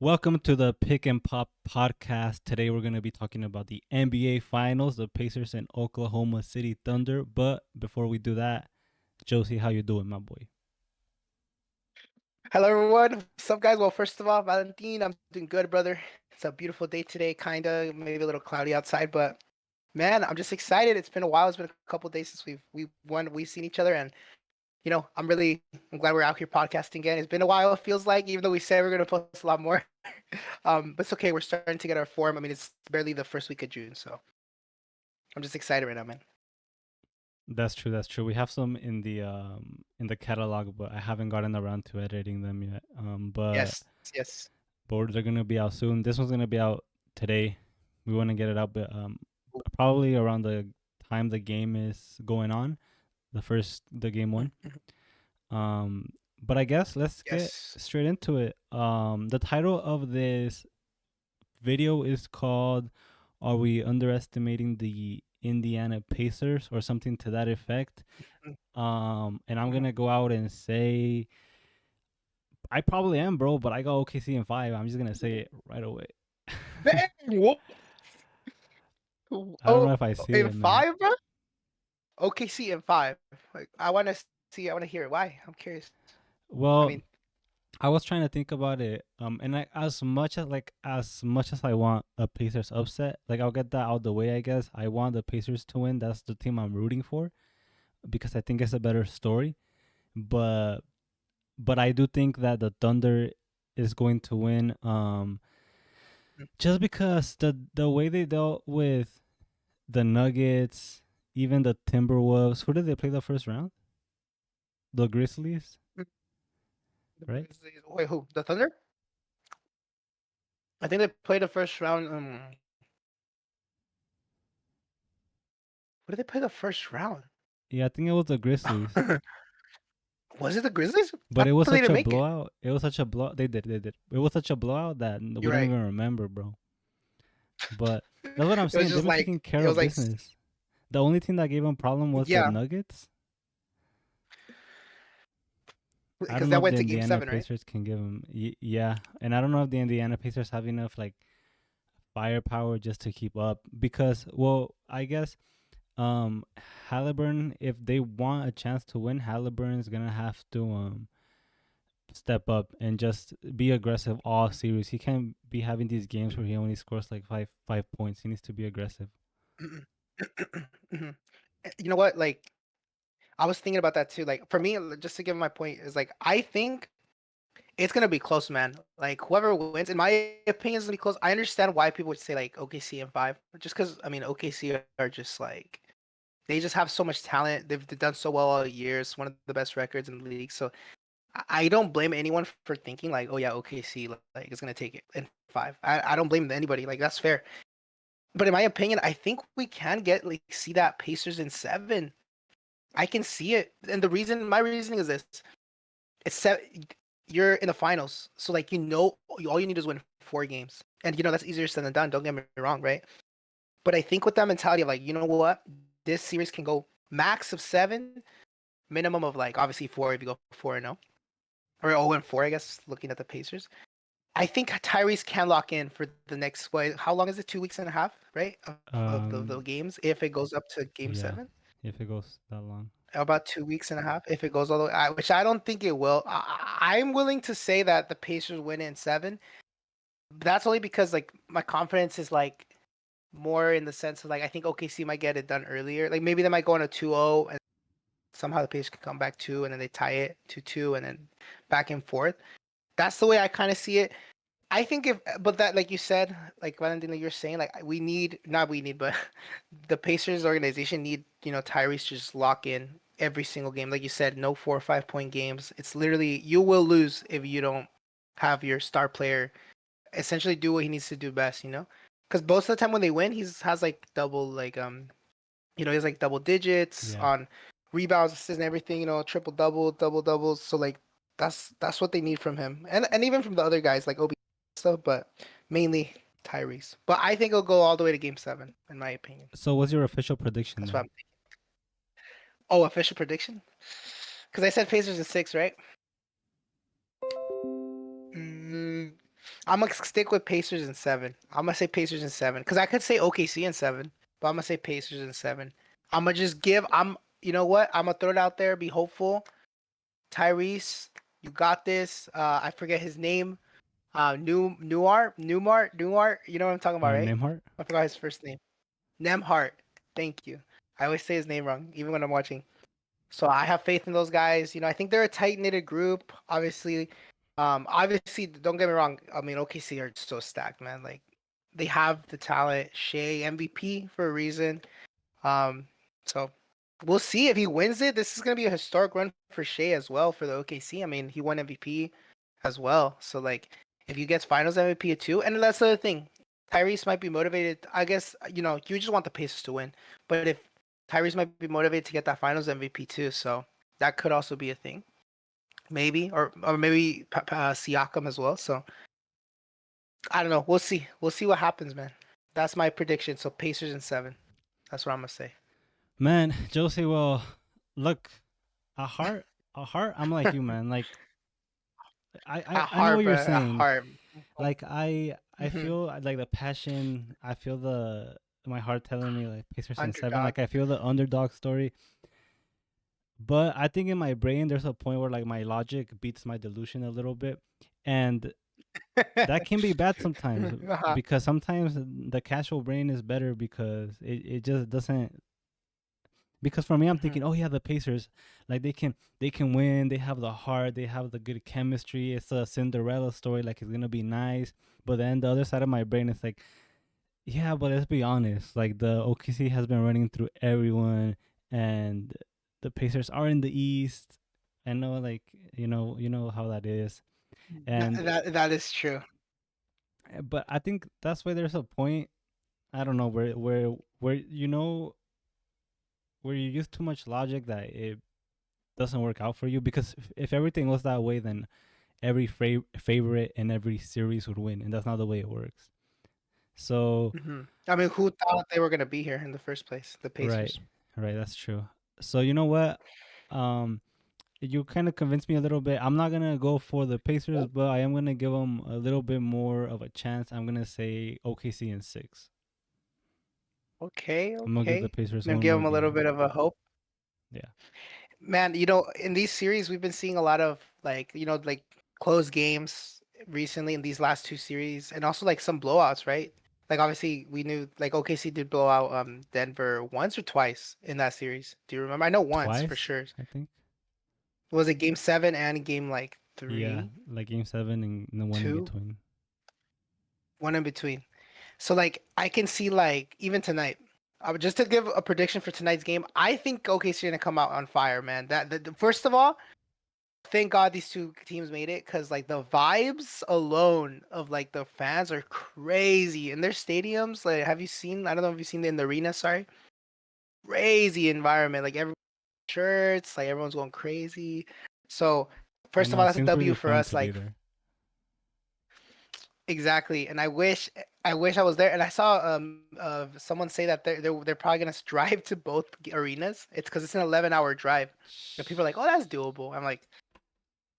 Welcome to the Pick and Pop podcast. Today we're going to be talking about the NBA Finals, the Pacers and Oklahoma City Thunder. But before we do that, Josie, how you doing, my boy? Hello, everyone. What's up, guys? Well, first of all, Valentin, I'm doing good, brother. It's a beautiful day today, kind of, maybe a little cloudy outside, but man, I'm just excited. It's been a while. It's been a couple days since we've seen each other, and I'm glad we're out here podcasting again. It's been a while. It feels like, even though we said we're gonna post a lot more, but it's okay. We're starting to get our form. I mean, it's barely the first week of June, so I'm just excited right now, man. That's true. That's true. We have some in the catalog, but I haven't gotten around to editing them yet. Yes, yes. But they're gonna be out soon. This one's gonna be out today. We want to get it out, but probably around the time the game is going on, the game one. Um, but I guess let's get Yes. straight into it. The title of this video is called "Are We Underestimating the Indiana Pacers?" or something to that effect. And I'm Mhm. gonna go out and say I probably am, bro. But I got OKC in five. I'm just gonna say it right away. Dang, what? I don't know Oh, if I see in it, man. five, bro? OKC in five. Like, I want to see. I want to hear it. Why? I'm curious. I Well, mean, I was trying to think about it. And as much as I want a Pacers upset, like I'll get that out the way. I guess I want the Pacers to win. That's the team I'm rooting for because I think it's a better story. But I do think that the Thunder is going to win. Just because the way they dealt with the Nuggets, even the Timberwolves. Who did they play the first round? The Grizzlies, right? wait, who? The Thunder? I think they played the first round. What did they play the first round? Yeah, I think it was the Grizzlies. Was it the Grizzlies? I But it was thought they such didn't a make it. blowout. It was such a blow. They did. They did. It was such a blowout that we You're don't right. even remember, bro. But that's what I'm It was saying. They've just been taking like care it was of like business. The only thing that gave them problem was the yeah, Nuggets. I because don't know that if went the to Game Indiana 7, right? Pacers can give them. Yeah, and I don't know if the Indiana Pacers have enough like firepower just to keep up. Because, well, I guess um Halliburton, if they want a chance to win, Halliburton's gonna have to step up and just be aggressive all series. He can't be having these games where he only scores like five points. He needs to be aggressive. Mhm. You know what? Like, I was thinking about that too. Like, for me, just to give my point, is like I think it's gonna be close, man. Like whoever wins, in my opinion, is gonna be close. I understand why people would say like OKC and five, just because I mean OKC are just like they just have so much talent. They've done so well all year. It's one of the best records in the league. So I don't blame anyone for thinking like, oh yeah, OKC like is gonna take it in five. I don't blame anybody. Like that's fair. But in my opinion, I think we can get like see that Pacers in seven. I can see it, and my reasoning is this: it's you're in the finals, so like all you need is win 4 games, and that's easier said than done. Don't get me wrong, right? But I think with that mentality of like, you know what, this series can go max of seven, minimum of like obviously four if you go 4-0 or 0-4, I guess. Looking at the Pacers, I think Tyrese can lock in for the next what? How long is it? 2 weeks and a half, right? Of the Um, games if it goes up to Game yeah, 7. if it goes that long. About 2 weeks and a half if it goes all the way, which I don't think it will. I'm willing to say that the Pacers win it in seven. That's only because like my confidence is like more in the sense of like I think OKC might get it done earlier. Like maybe they might go on a 2-0 and somehow the Pacers can come back two and then they tie it 2-2 and then back and forth. That's the way I kind of see it. I think but that, like you said, like Valentina, you're saying, like not we need, but the Pacers organization need, Tyrese to just lock in every single game. Like you said, no 4 or 5 point games. It's literally, you will lose if you don't have your star player essentially do what he needs to do best, Because most of the time when they win, has like double, like, he has like double digits Yeah. on rebounds, assists, and everything, triple double, double doubles. So like that's what they need from him, and even from the other guys like Obi stuff, but mainly Tyrese. But I think it'll go all the way to Game 7, in my opinion. So what's your official prediction That's what then? I'm thinking. Oh, official prediction? Because I said Pacers in six, right? Mm, I'm gonna stick with Pacers in 7. I'm gonna say Pacers in 7 because I could say OKC in 7, but I'm gonna say Pacers in 7. I'm gonna just give. You know what? I'm gonna throw it out there. Be hopeful. Tyrese, you got this. I forget his name. Newmart. You know what I'm talking about, right? Nimhart. I forgot his first name. Nemhart. Thank you. I always say his name wrong, even when I'm watching. So I have faith in those guys. I think they're a tight knitted group. Obviously, don't get me wrong. I mean, OKC are so stacked, man. Like they have the talent. Shea MVP for a reason. Um, so we'll see if he wins it. This is gonna be a historic run for Shea as well for the OKC. I mean, he won MVP as well. So like, if he gets Finals MVP too, and that's the other thing. Tyrese might be motivated. I guess you just want the Pacers to win, but if Tyrese might be motivated to get that Finals MVP too, so that could also be a thing, maybe, or maybe Siakam as well. So I don't know. We'll see. We'll see what happens, man. That's my prediction. So Pacers in 7. That's what I'm gonna say. Man, Josie, well, look, a heart, I'm like you, man. Like, At I know heart, what you're bro. At saying. heart. Like, I Mhm. feel like the passion. I feel my heart telling me like Pacers in 7. Underdog. Like, I feel the underdog story. But I think in my brain, there's a point where like my logic beats my delusion a little bit, and that can be bad sometimes Uh-huh. because sometimes the casual brain is better because it just doesn't. Because for me, I'm Mhm. thinking, oh yeah, the Pacers, like they can win. They have the heart. They have the good chemistry. It's a Cinderella story. Like it's gonna be nice. But then the other side of my brain is like, yeah, but let's be honest. Like the OKC has been running through everyone, and the Pacers are in the East. I know, like you know how that is. That, And that that is true. but I think that's why there's a point. I don't know where where you use too much logic that it doesn't work out for you because if everything was that way, then every favorite in every series would win, and that's not the way it works. So I mean, who thought they were gonna be here in the first place? The right, Pacers. right, that's true. So you know what? Um, you kind of convinced me a little bit. I'm not gonna go for the Pacers, but I am gonna give them a little bit more of a chance. I'm gonna say OKC in 6. Okay, I'm gonna give the okay. Pacers Then one give more them a little game. bit of a hope. Yeah, Man, in these series we've been seeing a lot of like close games recently in these last two series and also like some blowouts, right? Like obviously we knew like OKC did blow out Denver once or twice in that series. Do you remember? I know once for twice, sure. I think. Was it game 7 and game like Yeah, 3, like game 7 and the one in 2, between. one in between? So like I can see like even tonight. Just to give a prediction for tonight's game, I think OKC are gonna come out on fire, man. First of all, thank God these two teams made it because like the vibes alone of like the fans are crazy in their stadiums. Like, have you seen? I don't know if you've seen in the arena. Sorry, crazy environment. Like every shirts, like everyone's going crazy. So I first of know all, it that's a seems really W for fun us. to be Like there. exactly. And I wish I was there. And I saw someone say that they're probably gonna drive to both arenas. It's because it's an 11-hour drive. And people are like, oh, that's doable. I'm like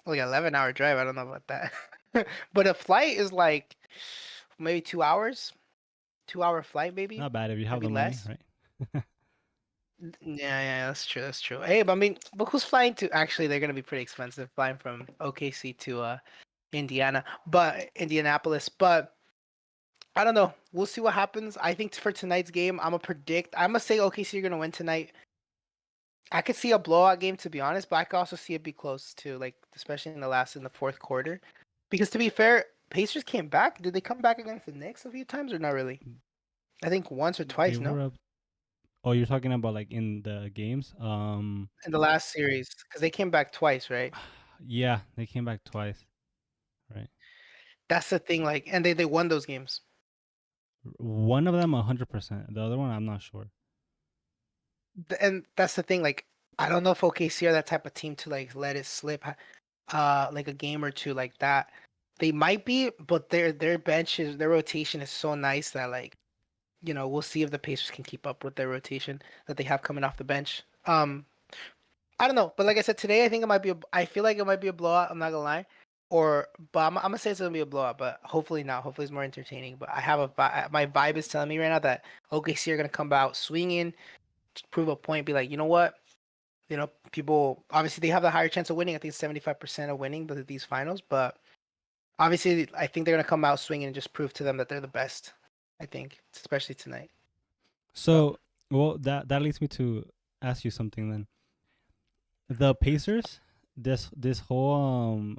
11-hour drive. I don't know about that. But a flight is like maybe 2 hours, 2 hour flight, maybe, Not bad if you have maybe the money, less. right? Yeah, that's true. That's true. Hey, but I mean, but who's flying to? Actually, they're gonna be pretty expensive flying from OKC to Indianapolis. But I don't know. We'll see what happens. I think for tonight's game, I'm gonna predict. I'm gonna say OKC are gonna win tonight. I could see a blowout game to be honest, but I could also see it be close too, like especially in the fourth quarter. Because to be fair, Pacers came back. Did they come back against the Knicks a few times or not really? I think once or They twice, no? were up. Oh, you're talking about like in the games? In the last series, because they came back twice, right? Yeah, they came back twice, right? That's the thing, like, and they won those games. One of them 100%. The other one I'm not sure. And that's the thing, like, I don't know if OKC are that type of team to like let it slip, like a game or two like that. They might be, but their rotation is so nice that like we'll see if the Pacers can keep up with their rotation that they have coming off the bench. I don't know, but like I said today, I feel like it might be a blowout. I'm not gonna lie. but I'm gonna say it's gonna be a blowout, but hopefully not. Hopefully it's more entertaining. But I have my vibe is telling me right now that OKC are gonna come out swinging, prove a point, be like, you know what? People obviously they have the higher chance of winning. I think 75% of winning these finals, but obviously I think they're gonna come out swinging and just prove to them that they're the best. I think, especially tonight. So So, well, that leads me to ask you something then. The Pacers, this whole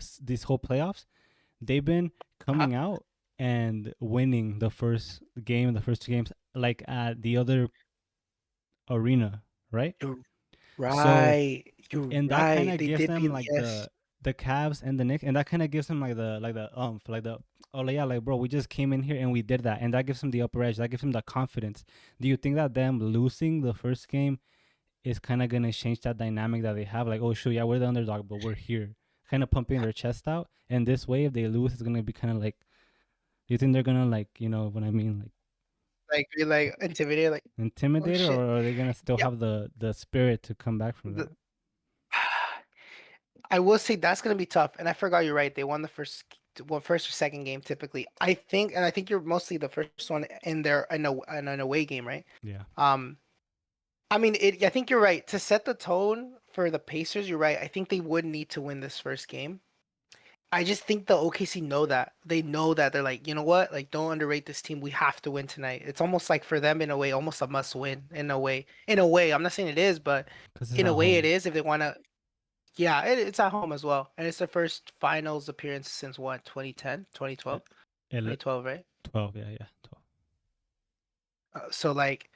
playoffs, they've been uh coming out and winning the first game, the first two games, like at the other arena, right? you're So, right. You're and that kind right. of They gives did them be like yes. the Cavs and the Knicks, and that kind of gives them like the like the oh like, yeah, like bro, we just came in here and we did that, and that gives them the upper edge. That gives them the confidence. Do you think that them losing the first game is kind of gonna change that dynamic that they have? Like, oh shoot, yeah, we're the underdog, but we're here, kind of pumping their chest out. And this way, if they lose, it's gonna be kind of like, do you think they're gonna like, you know what I mean, like Like be like intimidated, like oh intimidated, shit. or are they gonna still Yeah. have the spirit to come back from that? The, I will say that's gonna be tough. And I forgot you're right. They won the first or second game typically. I think you're mostly the first one in their in an away game, right? Yeah. Um, I mean, I think you're right. To set the tone for the Pacers, you're right. I think they would need to win this first game. I just think the OKC know that. They know that they're like, you know what? Like, don't underrate this team. We have to win tonight. It's almost like for them in a way, almost a must win in a way. In a way, I'm not saying it is, but Because it's in a at way it home. is if they want to. Yeah, it's at home as well. And it's their first finals appearance since what, 2010, Uh, 2012? ele- 2012, right? 12, yeah, yeah, 12. So like,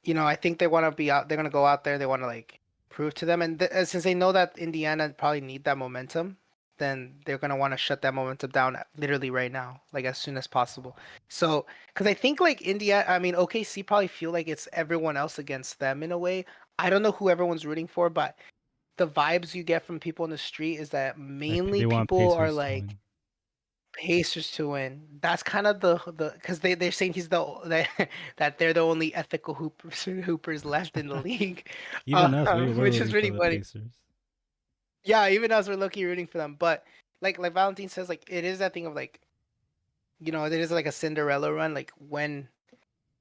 I think they want to be out. They're gonna go out there. They want to like prove to them, and since they know that Indiana probably need that momentum, then they're gonna want to shut that momentum down literally right now, like as soon as possible. So, because I think like I mean OKC probably feel like it's everyone else against them in a way. I don't know who everyone's rooting for, but the vibes you get from people in the street is that Like mainly they want people are Pacers to like win. Pacers to win. That's kind of the because they're saying that they're the only ethical hoopers left in the league, Even us, we're which is rooting for really the funny. Pacers. Yeah, even us we're lucky rooting for them, but like Valentine says, like it is that thing of like it is like a Cinderella run. Like when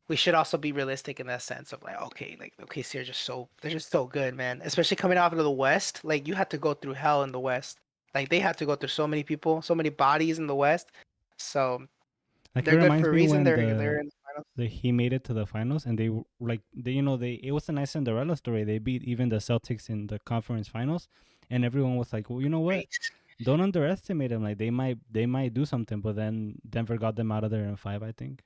we should also be realistic in that sense of like okay, like the OKC are just they're just so good, man. Especially coming out of the West, like you had to go through hell in the West. Like they had to go through so many people, so many bodies in the West. So Like it they're good for reminds a me reason. when They're in the finals. he made it to the finals, and like they it was a nice Cinderella story. They beat even the Celtics in the conference finals, and everyone was like, well, you know what? Great. Don't underestimate them. Like they might do something, but then Denver got them out of there in five, I think.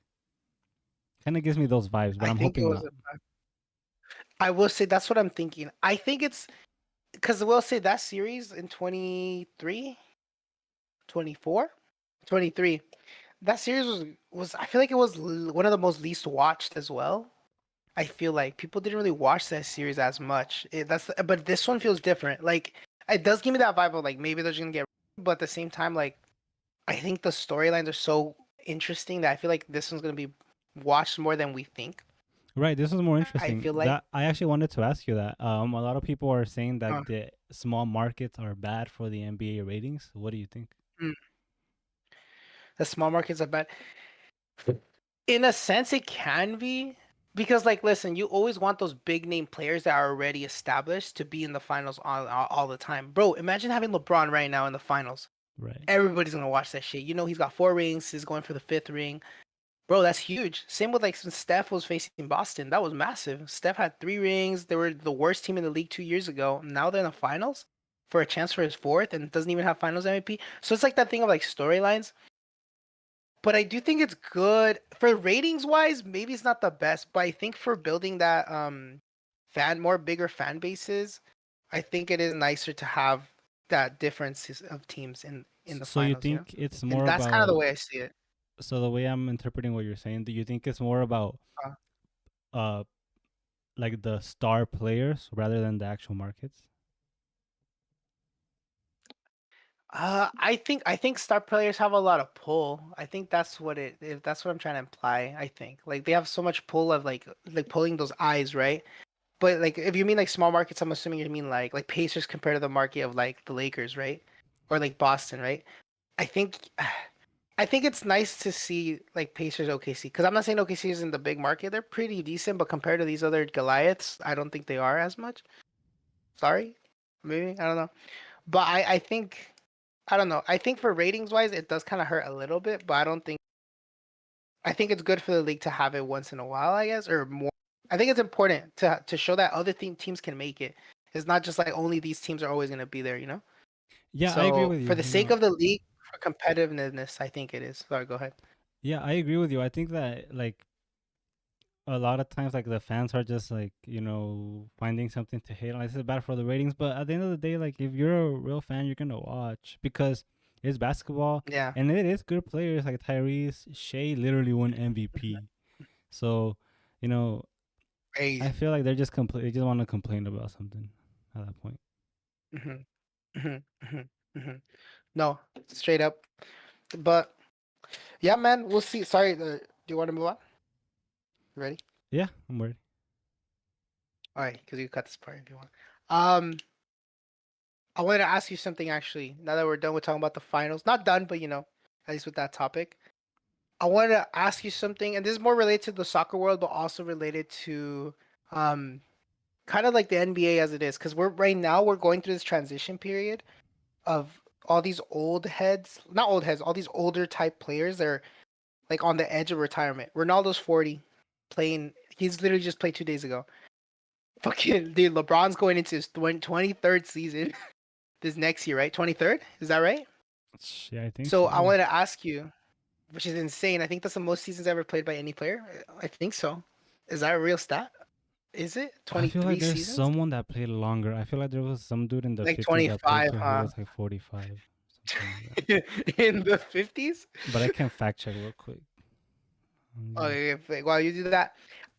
Kind of gives me those vibes, but I I'm think it hoping was not. I will say that's what I'm thinking. I think it's because we'll say that series in 23, 24, 23. That series was I feel like it was one of the most least watched as well. I feel like people didn't really watch that series as much. But this one feels different. Like it does give me that vibe of like maybe they're just gonna get, but at the same time, like I think the storylines are so interesting that I feel like this one's gonna be watched more than we think. Right, this is more I interesting. feel like That I actually wanted to ask you that. A lot of people are saying uh, that the small markets are bad for the NBA ratings. What do you think? mm, the small markets are bad. In a sense, it can be because, like, listen, you always want those big name players that are already established to be in the finals all the time, bro. Imagine having LeBron right now in the finals. Right. Everybody's gonna watch that shit. He's got 4 rings. He's going for the fifth ring. Bro, that's huge. Same with like when Steph was facing Boston. That was massive. Steph had 3 rings. They were the worst team in the league 2 years ago. Now they're in the finals for a chance for his fourth and doesn't even have finals MVP. So it's like that thing of like storylines. But I do think it's good for ratings wise. Maybe it's not the best, but I think for building that more bigger fan bases, I think it is nicer to have that differences of teams in the So you finals, think it's And more that's kind of the about way I see it. so the way I'm interpreting what you're saying, do you think it's more about Uh, uh like the star players rather than the actual markets? I think star players have a lot of pull. I think that's what if that's what I'm trying to imply. I think like they have so much pull of like pulling those eyes, right? But like if you mean like small markets, I'm assuming you mean like Pacers compared to the market of like the Lakers, right? or like Boston, right? I think I think it's nice to see like Pacers OKC because I'm not saying OKC is in the big market. They're pretty decent, but compared to these other Goliaths, I don't think they are as much. Sorry, maybe I don't know, but I think I don't know. I think for ratings wise, it does kind of hurt a little bit, but I don't think I think it's good for the league to have it once in a while, I guess, or more. I think it's important to show that other teams can make it. It's not just like only these teams are always going to be there, you know? Yeah, I agree So with for you. the You sake know, of the league, for competitiveness, I think it is. Sorry, go ahead. yeah, I agree with you. I think that like a lot of times like the fans are just like finding something to hate on. This is bad for the ratings, but at the end of the day, like if you're a real fan, you're gonna watch because it's basketball Yeah, and it is good players like Tyrese. Shea literally won MVP. So you know I crazy. feel like they're just they just want to complain about something at that point. Hmm. Hmm. Hmm. Hmm. No, straight up. But yeah, man, we'll see. Sorry, do you want to move on? You ready? Yeah, I'm worried. All right, because you cut this part if you want. Um, I wanted to ask you something actually. Now that we're done with talking about the finals, not done, but at least with that topic. I wanted to ask you something, and this is more related to the soccer world, but also related to um kind of like the NBA as it is, because we're going through this transition period of all these old heads, not old heads, all these older type players that are like on the edge of retirement. Ronaldo's 40, playing. He's literally just played 2 days ago. Fucking dude, LeBron's going into his 23rd season this next year, right? 23rd, is that right? Yeah, I think So I so. wanted to ask you, which is insane. I think that's the most seasons ever played by any player. I think so. Is that a real stat? Is it I feel like 23 there's seasons? someone that played longer. I feel like there was some dude in the Like 50s that played 25, till he huh? was like 45, something like that. In the 50s? But I can fact check real quick. Okay, while you do that.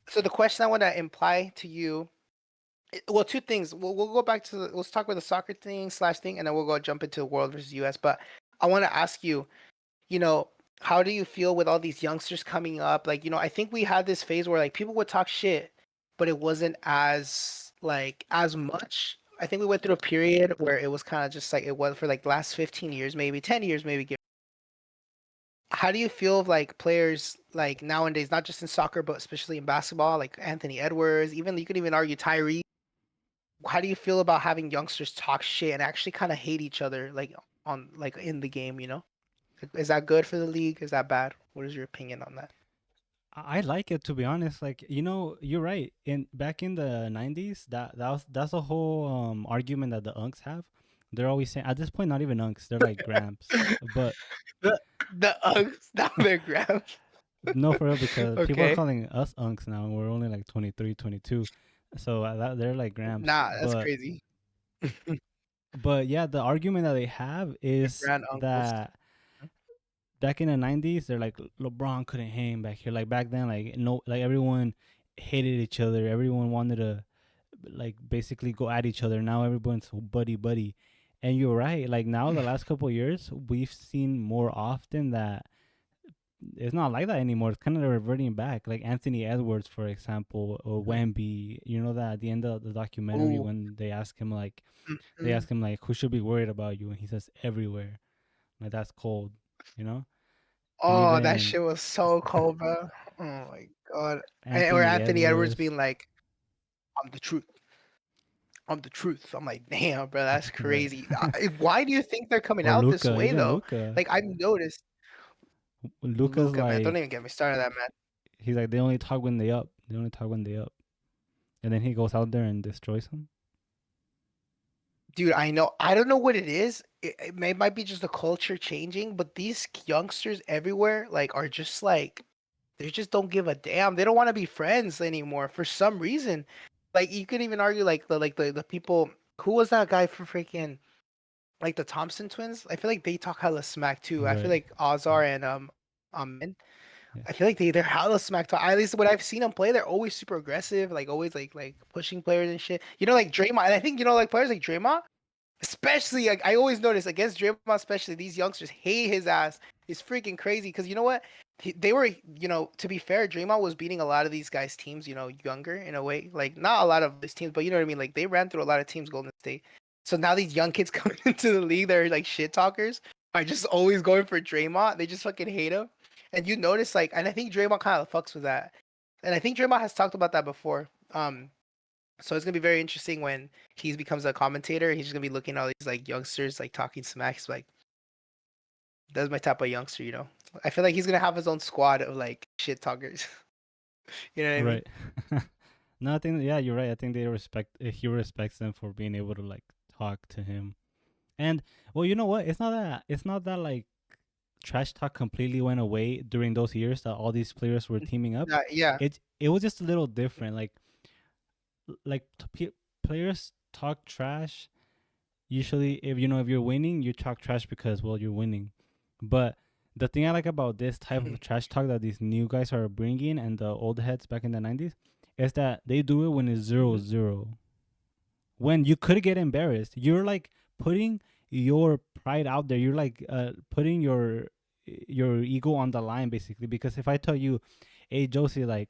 So the question I want to imply to you, well, two things. We'll go back to let's talk about the soccer thing slash thing, and then we'll go jump into world versus US. But I want to ask you, you know, how do you feel with all these youngsters coming up? Like, I think we had this phase where like people would talk shit, but it wasn't as much. I think we went through a period where it was kind of just like it was for like the last 15 years, maybe 10 years, maybe. How do you feel of like players like nowadays, not just in soccer, but especially in basketball, like Anthony Edwards, even you could even argue Tyree. How do you feel about having youngsters talk shit and actually kind of hate each other like on like in the game, you know? Is that good for the league? Is that bad? What is your opinion on that? I like it, to be honest. Like you're right. In back in the '90s, that's a whole argument that the unks have. They're always saying at this point, not even unks. They're like gramps. But The the Uggs down their grabs. no, for real, because people are Okay. calling us unks now, and we're only like 23, 22. So they're like gramps. Nah, that's crazy. But yeah, the argument that they have is Grand uncles. that back in the '90s, they're like LeBron couldn't hang back here. Like back then, like no, like everyone hated each other. Everyone wanted to like basically go at each other. Now everyone's so buddy buddy, and you're right. Like now, the last couple of years, we've seen more often that it's not like that anymore. It's kind of reverting back. Like Anthony Edwards, for example, or Wemby. You know that at the end of the documentary, Ooh. when they Mhm. ask him like, who should be worried about you, and he says everywhere. Like that's cold, you know. And Oh, that even shit was so cold, bro. Oh my god. Or Anthony Anthony Edwards Edwards, being like, "I'm the truth. I'm the truth." I'm like, damn, bro, that's right? crazy. Why do you think they're coming Or out this Luca, way even though? Luca. Like I've noticed Luca's Luca, man. Don't like even get me started on that, man. he's like they only talk when they up. They only talk when they up, and then he goes out there and destroys them. Dude, I know. I don't know what it is. Might be just the culture changing, but these youngsters everywhere like are just like they just don't give a damn. They don't want to be friends anymore for some reason. Like you could even argue like the people who was that guy for freaking like the Thompson twins? I feel like they talk hella smack too. I feel Right. like Ozar and Min. Yeah. I feel like they're hella smack talk. At least when I've seen them play, they're always super aggressive, like always like pushing players and shit. You know, like Draymond. And I think like players like Draymond. Especially, like, I always notice against Draymond, especially these youngsters hate his ass. It's freaking crazy because you know what? They were, to be fair, Draymond was beating a lot of these guys' teams, younger in a way. Like, not a lot of these teams, but you know what I mean? Like, they ran through a lot of teams, Golden State. So now these young kids coming into the league, they're like shit talkers, are just always going for Draymond. They just fucking hate him. And you notice like, and I think Draymond kind of fucks with that. And I think Draymond has talked about that before. So it's gonna be very interesting when he becomes a commentator. He's just gonna be looking at all these like youngsters like talking smack. He's like, that's my type of youngster, you know. I feel like he's gonna have his own squad of like shit talkers. You know what I mean? Right. No, I think yeah, you're right. I think they respect he respects them for being able to like talk to him. And well, you know what? It's not that like trash talk completely went away during those years that all these players were teaming up. Yeah, It was just a little different. Like players talk trash. Usually, if you're winning, you talk trash because well you're winning. But the thing I like about this type mhm. of trash talk that these new guys are bringing and the old heads back in the 90s is that they do it when it's zero Mhm. zero. When you could get embarrassed, you're like putting your pride out there. You're like putting your ego on the line basically. Because if I tell you, hey Josie, like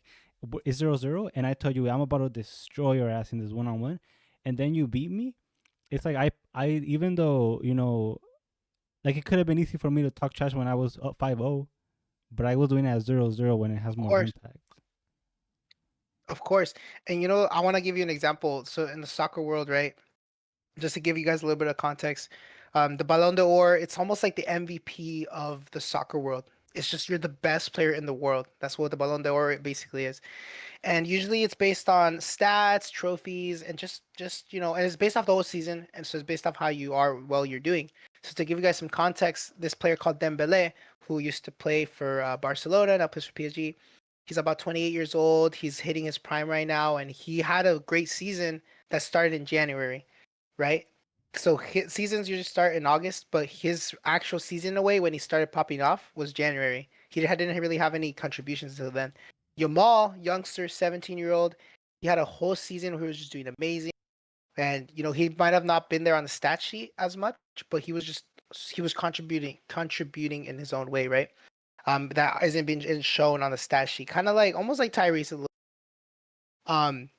it's 0-0, and I tell you I'm about to destroy your ass in this one on one, and then you beat me, it's like I even though like it could have been easy for me to talk trash when I was up 5-0, but I was doing it at 0-0 when it has Of more course, impact. of course. And you know, I want to give you an example. So in the soccer world, right? Just to give you guys a little bit of context, the Ballon d'Or, it's almost like the MVP of the soccer world. It's just you're the best player in the world. That's what the Ballon d'Or basically is. And usually it's based on stats, trophies, and just and it's based off the whole season, and so it's based off how you are well you're doing. So to give you guys some context, this player called Dembele, who used to play for Barcelona, now plays for PSG. He's about 28 years old. He's hitting his prime right now, and he had a great season that started in January, right? So his seasons usually start in August, but his actual season away when he started popping off was January. Didn't really have any contributions until then. Yamal, youngster, 17-year-old, he had a whole season where he was just doing amazing. And he might have not been there on the stat sheet as much, but he was contributing in his own way, right? That isn't being shown on the stat sheet. Kind of like almost like Tyrese a little. Um,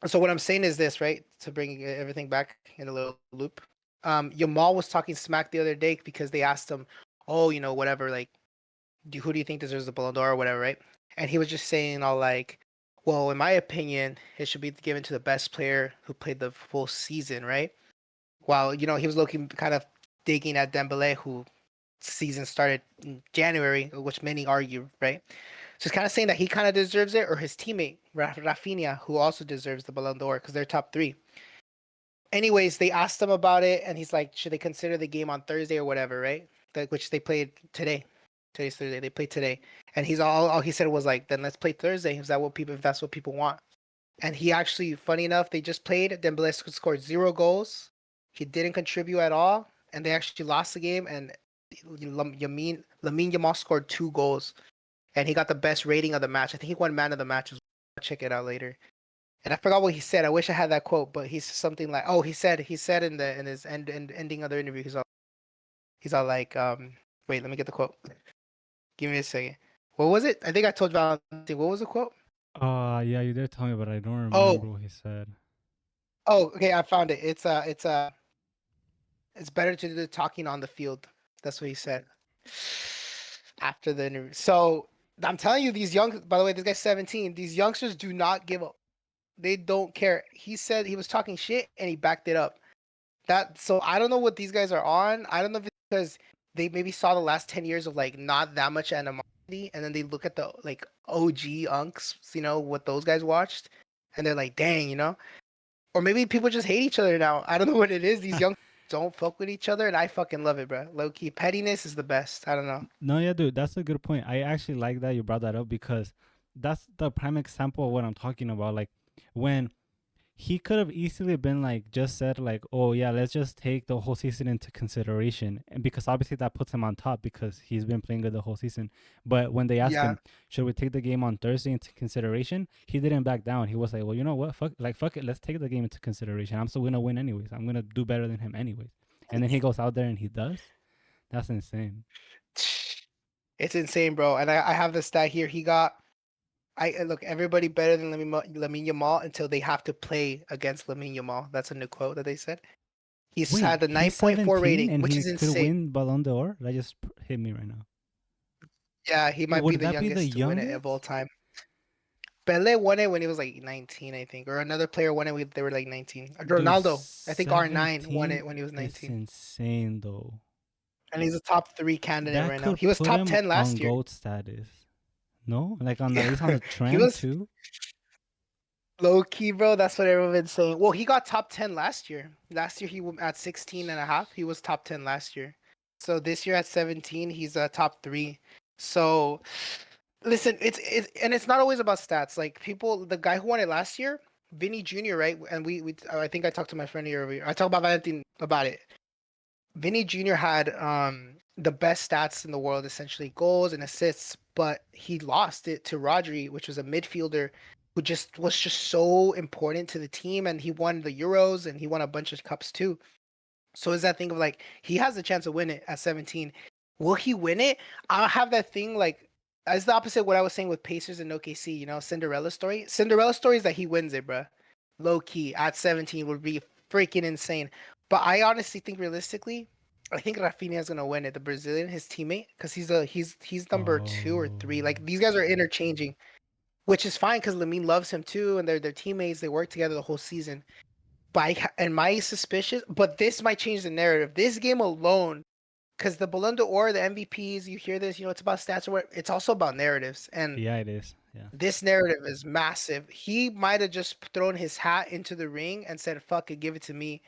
so what I'm saying is this, right? To bring everything back in a little loop. Yamal was talking smack the other day because they asked him, "Oh, whatever, like, who do you think deserves the Ballon d'Or or whatever, right?" And he was just saying all like, "Well, in my opinion, it should be given to the best player who played the full season, right?" While he was looking kind of digging at Dembele, who season started in January, which many argue, right? So it's kind of saying that he kind of deserves it, or his teammate Rafinha, who also deserves the Ballon d'Or because they're top three. Anyways, they asked him about it, and he's like, should they consider the game on Thursday or whatever, right? Which they played today. Today's Thursday. They played today, and he's all he said was like, then let's play Thursday. Is that what people? If that's what people want. And he actually, funny enough, they just played. Dembele scored 0 goals. He didn't contribute at all, and they actually lost the game. And Lamine Yamal scored 2 goals, and he got the best rating of the match. I think he won man of the match. I'll check it out later. And I forgot what he said. I wish I had that quote, but he's something like, oh, he said in his ending of the interview, he's all like, wait, let me get the quote. Give me a second. What was it? I think I told Valentine. What was the quote? Yeah, you did tell me, but I don't remember Oh, what he said. okay, I found it. It's better to do the talking on the field. That's what he said after the interview. So I'm telling you, these young. By the way, this guy's 17. These youngsters do not give up. They don't care. He said he was talking shit and he backed it up. So I don't know what these guys are on. I don't know if it's because they maybe saw the last 10 years of like not that much animosity, and then they look at the like OG unks, what those guys watched, and they're like, dang, or maybe people just hate each other now. I don't know what it is. These young don't fuck with each other, and I fucking love it, bro. Low key pettiness is the best. I don't know. No, yeah, dude, that's a good point. I actually like that you brought that up because that's the prime example of what I'm talking about. Like when he could have easily been like just said like, oh yeah, let's just take the whole season into consideration, and because obviously that puts him on top because he's been playing good the whole season. But when they asked Yeah, him, should we take the game on Thursday into consideration, he didn't back down. He was like, well, you know what, fuck it, let's take the game into consideration. I'm still gonna win anyways. I'm gonna do better than him anyways. And then he goes out there and he does. That's insane. it's insane, bro. And I have the stat here. He got. Look, everybody better than Lamine Yamal until they have to play against Lamine Yamal. That's a new quote that they said. He's Wait, had a he's 9.4 17 rating, and which he is could insane. win Ballon d'Or? That just hit me right now. Yeah, he might be Would the that be the youngest to win it of all youngest? time. Pele won it when he was like 19, I think, or another player won it when they were like 19. Dude, Ronaldo, I think R9 won 17 it when he was is 19, insane though. and he's a top three candidate That right now. could He was put top him 10 on last year. GOAT status. No? Like on at Yeah, least on the he trend was too? low key, bro. That's what everyone's been saying. Well, he got top 10 last year. Last year, at 16 and a half, he was top 10 last year. So this year at 17, he's top three. So listen, and it's not always about stats. Like people, the guy who won it last year, Vinny Jr., right? And we I think I talked to my friend here earlier. I talked about Valentin about it. Vinny Jr. had the best stats in the world, essentially goals and assists, but he lost it to Rodri, which was a midfielder who just was just so important to the team, and he won the Euros and he won a bunch of cups too. So is that thing of like he has a chance to win it at 17. Will he win it? I have that thing like as the opposite of what I was saying with Pacers and OKC, you know, Cinderella story. Cinderella story is that he wins it, bruh. Low key at 17 would be freaking insane. But I honestly think realistically, I think Rafinha is gonna win it. The Brazilian, his teammate, because he's number 2 or 3. Oh. Like these guys are interchanging, which is fine because Lamine loves him too, and they're teammates. They work together the whole season. And my suspicious, but this might change the narrative. This game alone, because the Ballon d'Or, the MVPs, you hear this, you know, it's about stats or what. It's also about narratives, and Yeah, it is. Yeah. this narrative is massive. He might have just thrown his hat into the ring and said, "Fuck it, give it to me."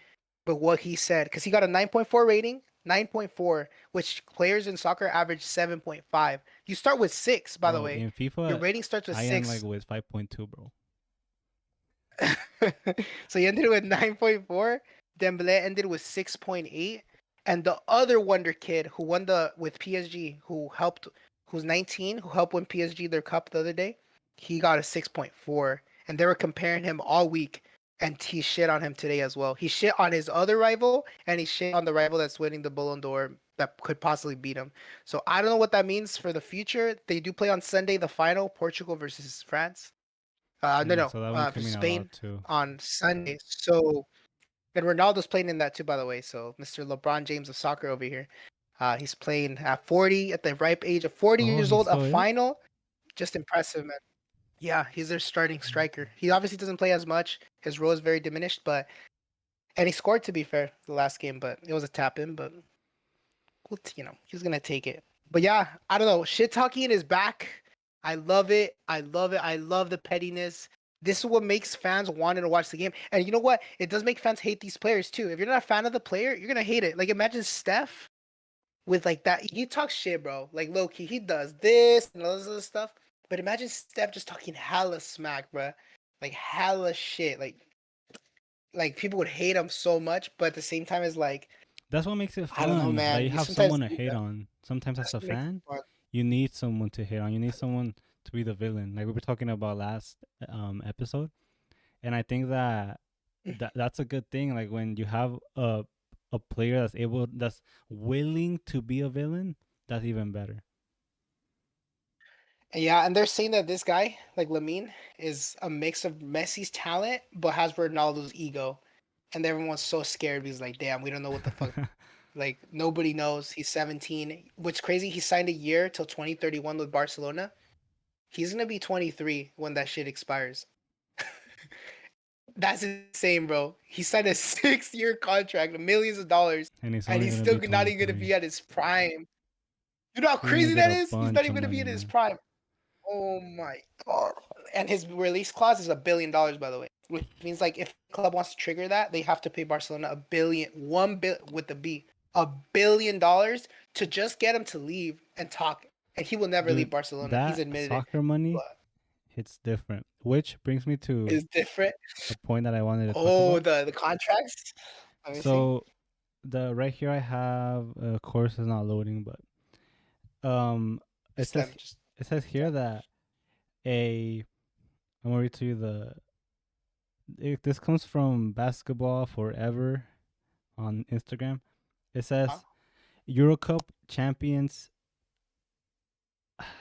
But what he said, because he got a 9.4 rating, 9.4, which players in soccer average 7.5. You start with 6, by the Bro, way. in Your FIFA rating starts with I am like 6. with 5.2, bro. So he ended with 9.4. Dembele ended with 6.8. And the other wonder kid who won the with PSG, who's 19, who helped win PSG their cup the other day, he got a 6.4. And they were comparing him all week. And he shit on him today as well. He shit on his other rival, and he shit on the rival that's winning the Ballon d'Or that could possibly beat him. So I don't know what that means for the future. They do play on Sunday, the final, Portugal versus France. No, Yeah, no, so that'll be for coming out Spain loud too. on Sunday. So, and Ronaldo's playing in that too, by the way. So, Mr. LeBron James of soccer over here. He's playing at 40, at the ripe age of 40 Oh, years he old, a still is? final. Just impressive, man. Yeah, he's their starting striker. He obviously doesn't play as much. His role is very diminished, but and he scored to be fair the last game, but it was a tap in. But you know, he's gonna take it. But yeah, I don't know. Shit talking is back. I love it. I love it. I love the pettiness. This is what makes fans want to watch the game. And you know what? It does make fans hate these players too. If you're not a fan of the player, you're gonna hate it. Like imagine Steph with like that. He talks shit, bro. Like low key, he does this and all this other stuff. But imagine Steph just talking hella smack, bro. Like hella shit. Like people would hate him so much, but at the same time, it's like That's what makes it I don't know, fun. That man. you You have sometimes someone to need hate that. on. Sometimes as That's a what makes it fan, fun. you need someone to hate on. You need someone to be the villain. Like we were talking about last episode. And I think that, that's a good thing. Like when you have a player that's willing to be a villain, that's even better. Yeah, and they're saying that this guy, like Lamine, is a mix of Messi's talent but has Ronaldo's ego. And everyone's so scared because like, damn, we don't know what the fuck. Like nobody knows. He's 17. What's crazy, he signed a year till 2031 with Barcelona. He's gonna be 23 when that shit expires. That's insane, bro. He signed a 6-year contract, millions of dollars, And he's and only he's gonna still be not even gonna 23. be at his prime. You know how He's gonna crazy get that a is? He's not bunch even of gonna be money, at his man. prime. Oh my god! And his release clause is $1 billion, by the way, which means like if the club wants to trigger that, they have to pay Barcelona a billion, 1 bill with the B, $1 billion to just get him to leave and talk. And he will never leave Dude, Barcelona. He's that admitted it, soccer money but hits different. Which brings me to it's different. a point that I wanted to talk Oh, about. the contracts. Let me see. So the right here I have, of course, is not loading, but um, it Just says let me just. it says here that a I'm gonna read to you this comes from Basketball Forever on Instagram. It Huh? says Eurocup champions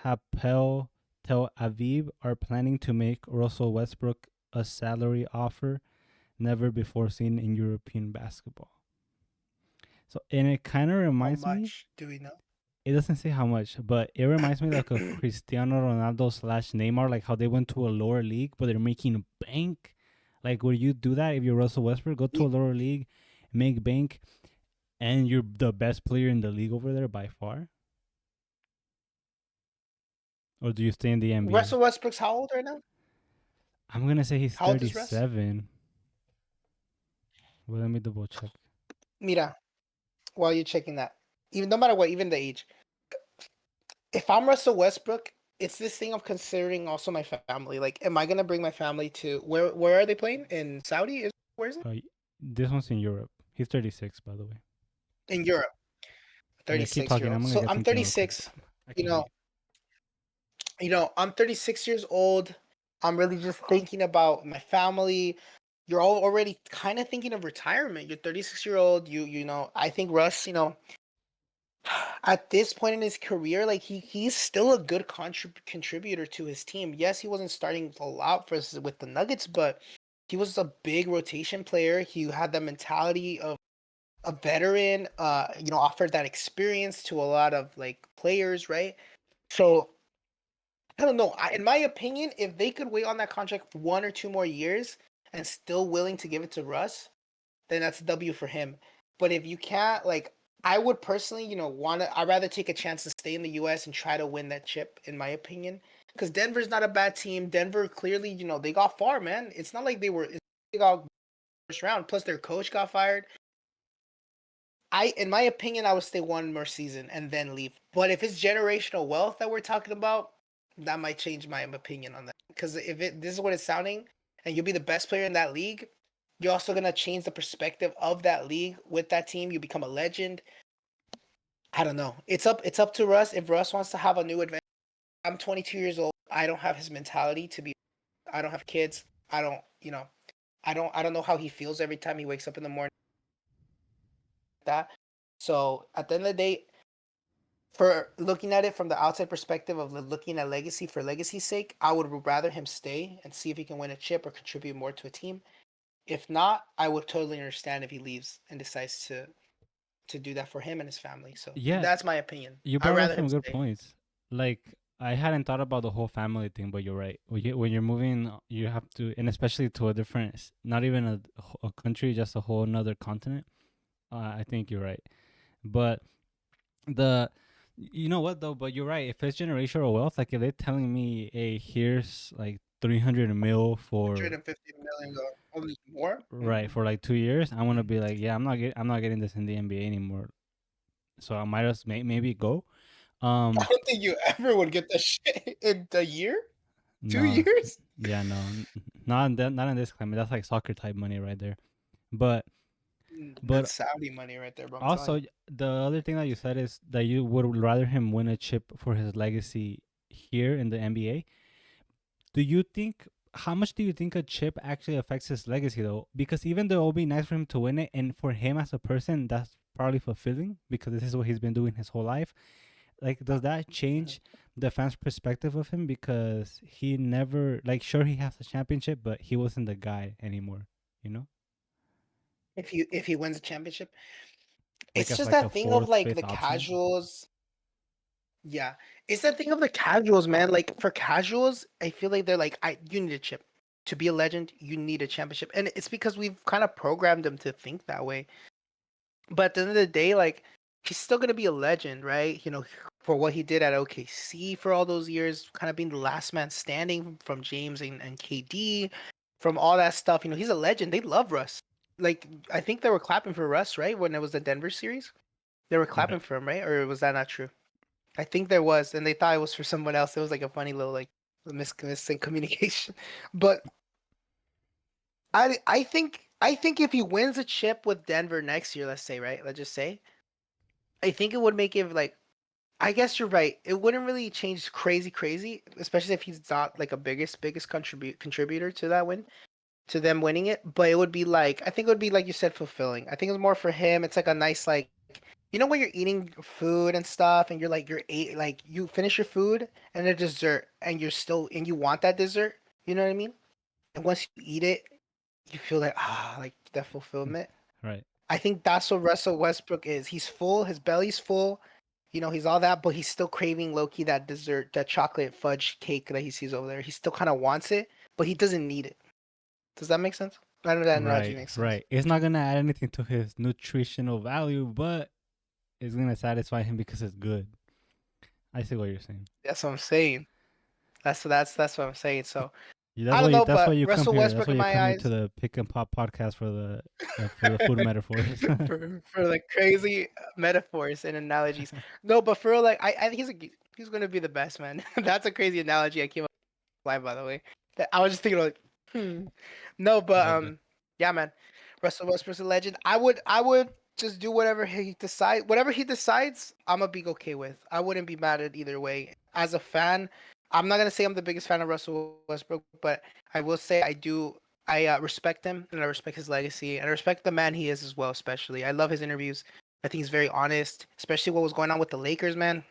Hapoel Tel Aviv are planning to make Russell Westbrook a salary offer never before seen in European basketball. So and it kind of How reminds me. much do we know? It doesn't say how much, but it reminds me like of Cristiano Ronaldo slash Neymar, like how they went to a lower league, but they're making bank. Like, would you do that if you're Russell Westbrook? Go to a lower league, make bank, and you're the best player in the league over there by far? Or do you stay in the NBA? Russell Westbrook's how old right now? I'm gonna say he's How old is Russ? 37. Well, let me double check. Mira, while you're checking that, even no matter what, even the age, if I'm Russell Westbrook, it's this thing of considering also my family. Like, am I gonna bring my family to where are they playing? In Saudi? Where is it? Uh, this one's in Europe. He's 36, by the way. In Europe. Yeah, keep 36 year talking. I'm old. gonna So get I'm something real quick. 36. I You can hear know, I'm 36 years old. I'm really just thinking about my family. You're all already kind of thinking of retirement. You're 36-year-old. I think Russ, at this point in his career, like he's still a good contributor to his team. Yes, he wasn't starting a lot with the Nuggets, but he was a big rotation player. He had the mentality of a veteran. Offered that experience to a lot of like players, right? So I don't know. In my opinion, if they could wait on that contract for 1 or 2 more years and still willing to give it to Russ, then that's a W for him. But if you can't, like, I would personally, I'd rather take a chance to stay in the U.S. and try to win that chip, in my opinion. Because Denver's not a bad team. Denver clearly, they got far, man. It's not like they got first round. Plus, their coach got fired. In my opinion, I would stay one more season and then leave. But if it's generational wealth that we're talking about, that might change my opinion on that. Because if this is what it's sounding, and you'll be the best player in that league, you're also gonna change the perspective of that league with that team. You become a legend. I don't know. It's up to Russ. If Russ wants to have a new adventure, I'm 22 years old. I don't have his mentality to be. I don't have kids. I don't. I don't know how he feels every time he wakes up in the morning. That. So at the end of the day, for looking at it from the outside perspective of looking at legacy for legacy's sake, I would rather him stay and see if he can win a chip or contribute more to a team. If not, I would totally understand if he leaves and decides to do that for him and his family. So Yeah, that's my opinion. you I'd brought up rather him some good stay. points. Like I hadn't thought about the whole family thing, but you're right. When you're moving, you have to, and especially to a different, not even a country, just a whole another continent. I think you're right. But the, you know what though? But you're right. If it's generational wealth, like if they're telling me, hey, here's like 300 mil for 150 million more. right for like 2 years, I want to be like, yeah, I'm not getting this in the NBA anymore. So I might as maybe go. I Um, don't think you ever would get that shit in a year, two no, years. yeah, no, not in this climate. That's like soccer type money right there. But That's but Saudi money right there, bro. I'm telling also you. the other thing that you said is that you would rather him win a chip for his legacy here in the NBA. Do you think how much do you think a chip actually affects his legacy though? Because even though it will be nice for him to win it, and for him as a person, that's probably fulfilling because this is what he's been doing his whole life. Like, does that Mhm. change the fans' perspective of him? Because he never, like, sure he has a championship, but he wasn't the guy anymore. You know, If he wins a championship, like it's as just like a that thing of fourth, like fifth the option. casuals. Yeah, it's that thing of the casuals, man. Like for casuals, I feel like they're like, you need a chip to be a legend. You need a championship, and it's because we've kind of programmed them to think that way. But at the end of the day, like he's still gonna be a legend, right? For what he did at OKC for all those years, kind of being the last man standing from James and KD, from all that stuff. He's a legend. They love Russ. Like I think they were clapping for Russ, right? When it was the Denver series, they were clapping Right. for him, right? Or was that not true? I think there was, and they thought it was for someone else. It was like a funny little like missing communication. But I think if he wins a chip with Denver next year, let's say, right? Let's just say, I think it would make it like I guess you're right. It wouldn't really change crazy, especially if he's not like a biggest contributor to that win, to them winning it. But it would be like I think it would be like you said, fulfilling. I think it's more for him. It's like a nice like when you're eating food and stuff, and like you finish your food and a dessert, and you want that dessert. You know what I mean? And once you eat it, you feel like like that fulfillment. Right. I think that's what Russell Westbrook is. He's full, his belly's full, he's all that, but he's still craving low-key that dessert, that chocolate fudge cake that he sees over there. He still kind of wants it, but he doesn't need it. Does that make sense? I don't know if that analogy Right, makes sense. right. It's not gonna add anything to his nutritional value, but it's gonna satisfy him because it's good. I see what you're saying. That's what I'm saying. That's what I'm saying. So Yeah, I don't know, that's why but you come Russell here. That's Westbrook why in you my come here to eyes, the Pick and Pop podcast for the food metaphors. for the crazy metaphors and analogies. No, but for real, like I think he's gonna be the best man. That's a crazy analogy I came up with, by the way. That I was just thinking like, no, but Love it. yeah, man, Russell Westbrook's a legend. I would just do whatever he decides. I'm gonna be okay with. I wouldn't be mad at either way. As a fan, I'm not gonna say I'm the biggest fan of Russell Westbrook, but I will say I do. I respect him and I respect his legacy and I respect the man he is as well. Especially, I love his interviews. I think he's very honest, especially what was going on with the Lakers, man.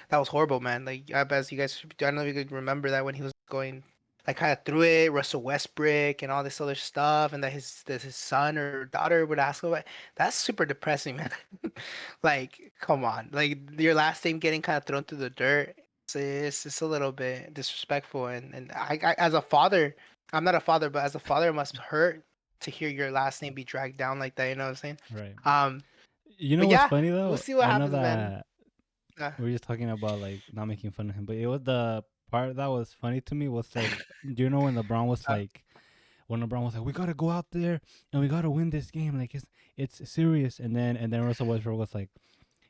That was horrible, man. Like, as you guys, I don't know if you could remember that when he was going, like, kind of through it, Russell Westbrook and all this other stuff, and that his son or daughter would ask about. That's super depressing, man. Like, come on, like your last name getting kind of thrown through the dirt. It's a little bit disrespectful, and I as a father, I'm not a father, but as a father, it must hurt to hear your last name be dragged down like that. You know what I'm saying? Right. Um, You know but what's yeah, funny we'll though? see what I know happens, man. that Uh, we were just talking about like not making fun of him, but it was the part that was funny to me was like, do you know when LeBron was uh, like, we gotta go out there and we gotta win this game, like it's serious, and then Russell Westbrook was like,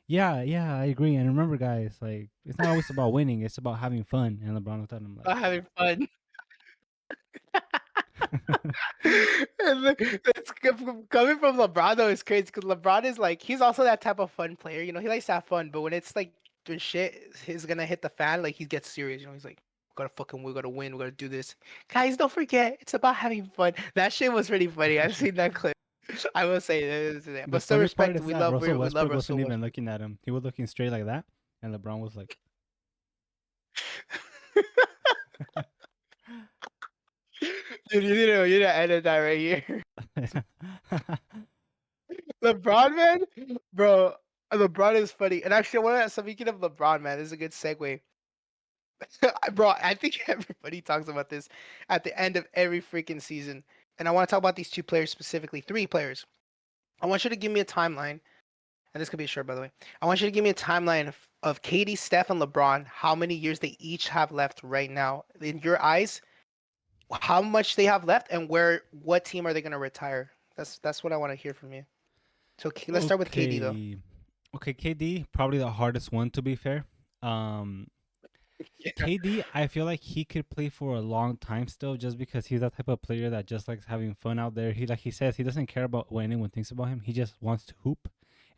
yeah, yeah, I agree, and remember, guys, like it's not always about winning, it's about having fun, and LeBron looked at him like, Not having fun. And it's coming from LeBron though is crazy because LeBron is like he's also that type of fun player. He likes to have fun, but when it's like when shit is gonna hit the fan, like he gets serious. He's like, we gotta win, we gotta do this. Guys, don't forget, it's about having fun. That shit was pretty funny. I've seen that clip. I will say that. the But still funny part respect. is that Russell We love Westbrook Russell wasn't even Westbrook. looking at him, he was looking straight like that, and LeBron was like, Dude, you need to edit that right here. LeBron, man, bro. LeBron is funny, and actually, I want to. Speaking of LeBron, man, this is a good segue. Bro, I think everybody talks about this at the end of every freaking season, and I want to talk about these two players specifically, three players. I want you to give me a timeline, and this could be short, by the way. I want you to give me a timeline of KD, Steph, and LeBron. How many years they each have left right now in your eyes? How much they have left, and what team are they gonna retire? That's what I want to hear from you. So let's start with KD though. okay, okay, KD probably the hardest one to be fair. um Yeah. KD, I feel like he could play for a long time still, just because he's that type of player that just likes having fun out there. He, like he says, he doesn't care about what anyone thinks about him. He just wants to hoop,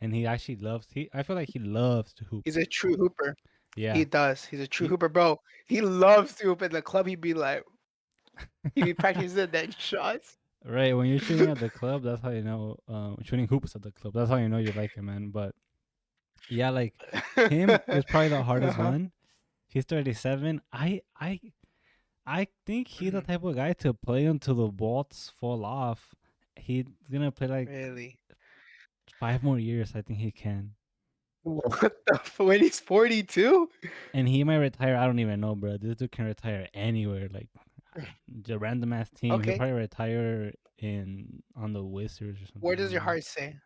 and he actually loves. I feel like he loves to hoop. He's a true hooper. Yeah, He does. He's a true he hooper, bro. He loves to hoop in the club. He'd be practicing that shots. right. When you're shooting at the club, that's how you know. Shooting hoops at the club, that's how you know you like it, man. But yeah, like him is probably the hardest Uh-huh. one. He's 37. I think he's the Mhm. type of guy to play until the bolts fall off. He's gonna play like Really? 5 more years. I think he can, What when he's 42? and he might retire. I don't even know, bro. This dude can retire anywhere, like the random ass team. He'll Okay. probably retire in on the Wizards or Where something. I does don't your know. heart say?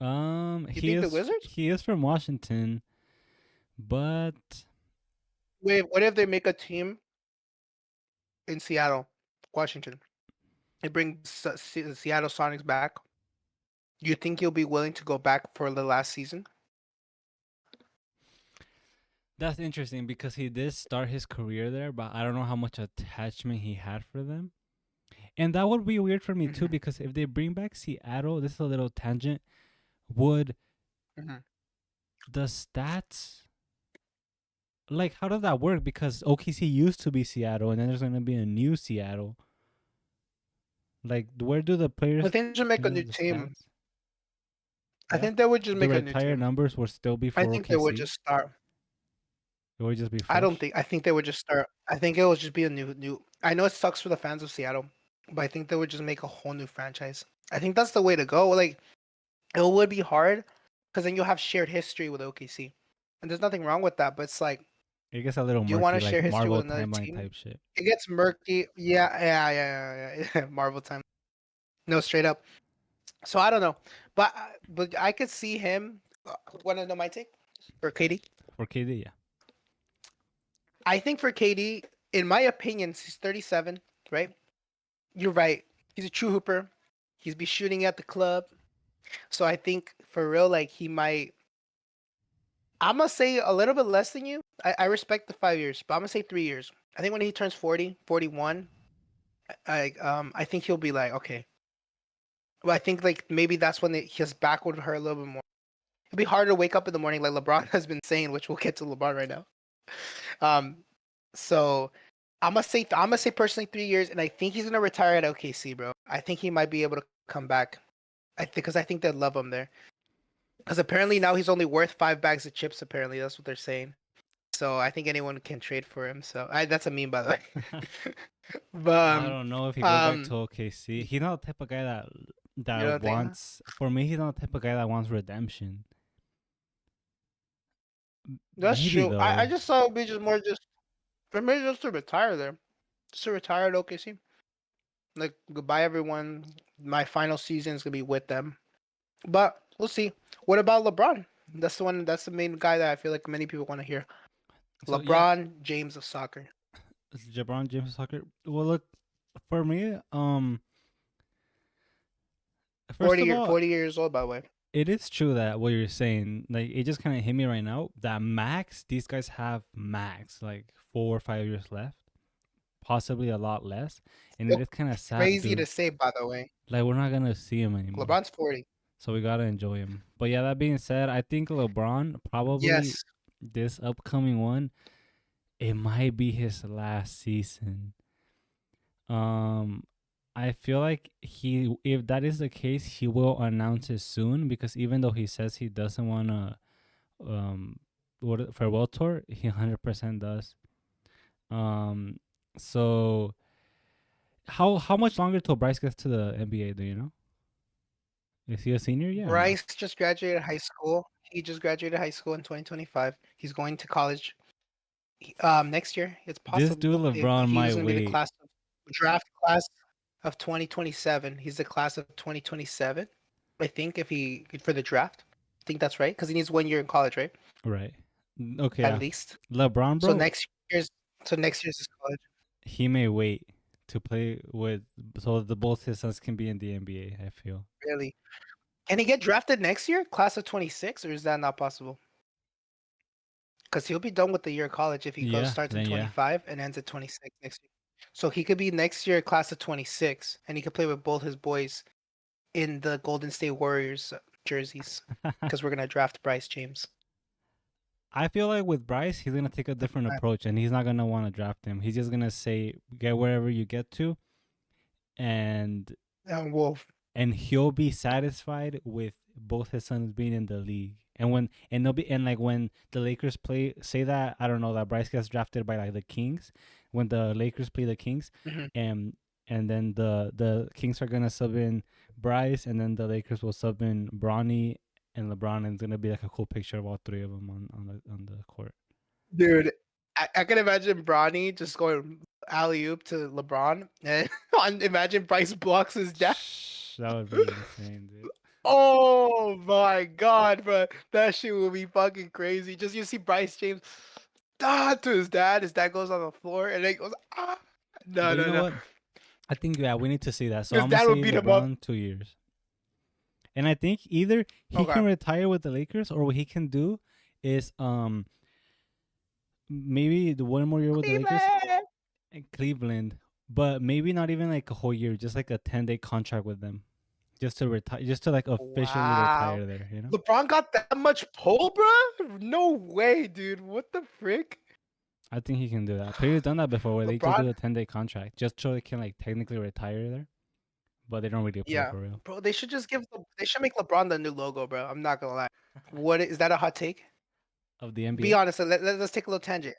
You He think the is Wizards? he is from Washington, but Wait, what if they make a team in Seattle, Washington? They bring Seattle Sonics back. You think he'll be willing to go back for the last season? that's interesting because he did start his career there, but I don't know how much attachment he had for them. And that would be weird for me too, Hmm. because if they bring back Seattle, this is a little tangent. Would Hmm. the stats, like, how does that work? Because OKC used to be Seattle, and then there's gonna be a new Seattle. Like, where do the I players, think they should make you a know, new the team. stats? I Yeah, think they would just the make a new retire team. numbers will still be I for think they would OKC. just start. It would just be I don't fresh. think. I think they would just start. I think it would just be a new. I know it sucks for the fans of Seattle, but I think they would just make a whole new franchise. I think that's the way to go. Like it would be hard because then you'll have shared history with OKC, and there's nothing wrong with that. But it's like, It gets a little do you want murky, to like share history with Marvel another timeline team? type shit. It gets murky. Yeah. Marvel time. No, straight up. So I don't know, but I could see him. Want to know my take for KD? For KD, yeah. I think for KD, in my opinion, he's 37, right? You're right. He's a true hooper. He's be shooting at the club. So I think for real, like he might. I'm gonna say a little bit less than you. I respect the 5 years, but I'm gonna say 3 years. I think when he turns 40, 41, I think he'll be like, okay. Well, I think like maybe that's when his back would hurt a little bit more. It'd be harder to wake up in the morning like LeBron has been saying, which we'll get to LeBron right now. Um, so I'm gonna say personally 3 years, and I think he's gonna retire at OKC, bro. I think he might be able to come back. I think because I think they'd love him there. Because apparently now he's only worth 5 bags of chips. Apparently that's what they're saying. So I think anyone can trade for him. So that's a meme, by the way. but I don't know if he goes back um, to OKC. He's not the type of guy you that don't think? Huh? wants. For me, he's not the type of guy that wants redemption. That's Maybe true. I though. just saw it be just more just for me just to retire there, just to retire at OKC. Like goodbye everyone. My final season is gonna be with them. But we'll see. What about LeBron? That's the one. That's the main guy that I feel like many people want to hear. So yeah, LeBron James of soccer. it's LeBron James soccer. Well, look, for me, first 40 of year, all, 40 years old, by the way. it is true that what you're saying, like, it just kind of hit me right now. That max, these guys have max, like 4 or 5 years left, possibly a lot less, and it So is kind of sad, crazy dude. to say, by the way. Like, we're not gonna see him anymore, LeBron's 40. so we gotta enjoy him. But yeah, that being said, I think LeBron probably Yes. this upcoming one, it might be his last season. Um, I feel like if that is the case, he will announce it soon because even though he says he doesn't want to um farewell tour, he 100% does. Um, so how much longer till Bryce gets to the NBA? Do you know? Is he a senior? Yeah, or no. Bryce just graduated high school. He just graduated high school in 2025. He's going to college next year. It's This dude possible. LeBron He's might going to be the wait. draft class of 2027. He's the class of 2027. I think if he for the draft. I think that's right because he needs 1 year in college, right? Right. Okay, At yeah. least. LeBron, So bro, next year's his college. he may wait to play with so the both his sons can be in the NBA. I feel. Really? Can he get drafted next year, class of 26, or is that not possible? Because he'll be done with the year of college if he Yeah, starts in then yeah. 25 and ends at 26 next year. So he could be next year class of 26, and he could play with both his boys in the Golden State Warriors jerseys. Because we're gonna draft Bryce James. I feel like with Bryce, he's gonna take a different approach, and he's not gonna want to draft him. He's just gonna say, "Get wherever you get to," and Wolf. he'll be satisfied with both his sons being in the league. And they'll be and like when the Lakers play, say that I don't know that Bryce gets drafted by like the Kings, when the Lakers play the Kings, Hmm. and then the Kings are gonna sub in Bryce, and then the Lakers will sub in Bronny and LeBron, and it's gonna be like a cool picture of all three of them on the court. Dude, I can imagine Bronny just going alley oop to LeBron, and imagine Bryce blocks his dad. That would be insane, dude. Oh my god, bro. That shit will be fucking crazy. Just you see Bryce James to his dad. His dad goes on the floor and then he goes, ah. No, But you no, know no. what? I think yeah, we need to see that. So His I'm gonna dad would say beat him up. LeBron 2 years. And I think either he Okay. can retire with the Lakers, or what he can do is maybe the one more year with the Lakers Cleveland. and Cleveland, but maybe not even like a whole year, just like a 10-day contract with them, just to retire, just to like officially Wow. retire there. You know, LeBron got that much pull, bro? No way, dude. What the frick? I think he can do that. Players done that before, where they just LeBron? do a 10-day contract just so they can like technically retire there, but they don't really play Yeah. for real. Bro, they should just they should make LeBron the new logo, bro. I'm not gonna lie. What is that a hot take? Of the Be NBA, honest, let's take a little tangent.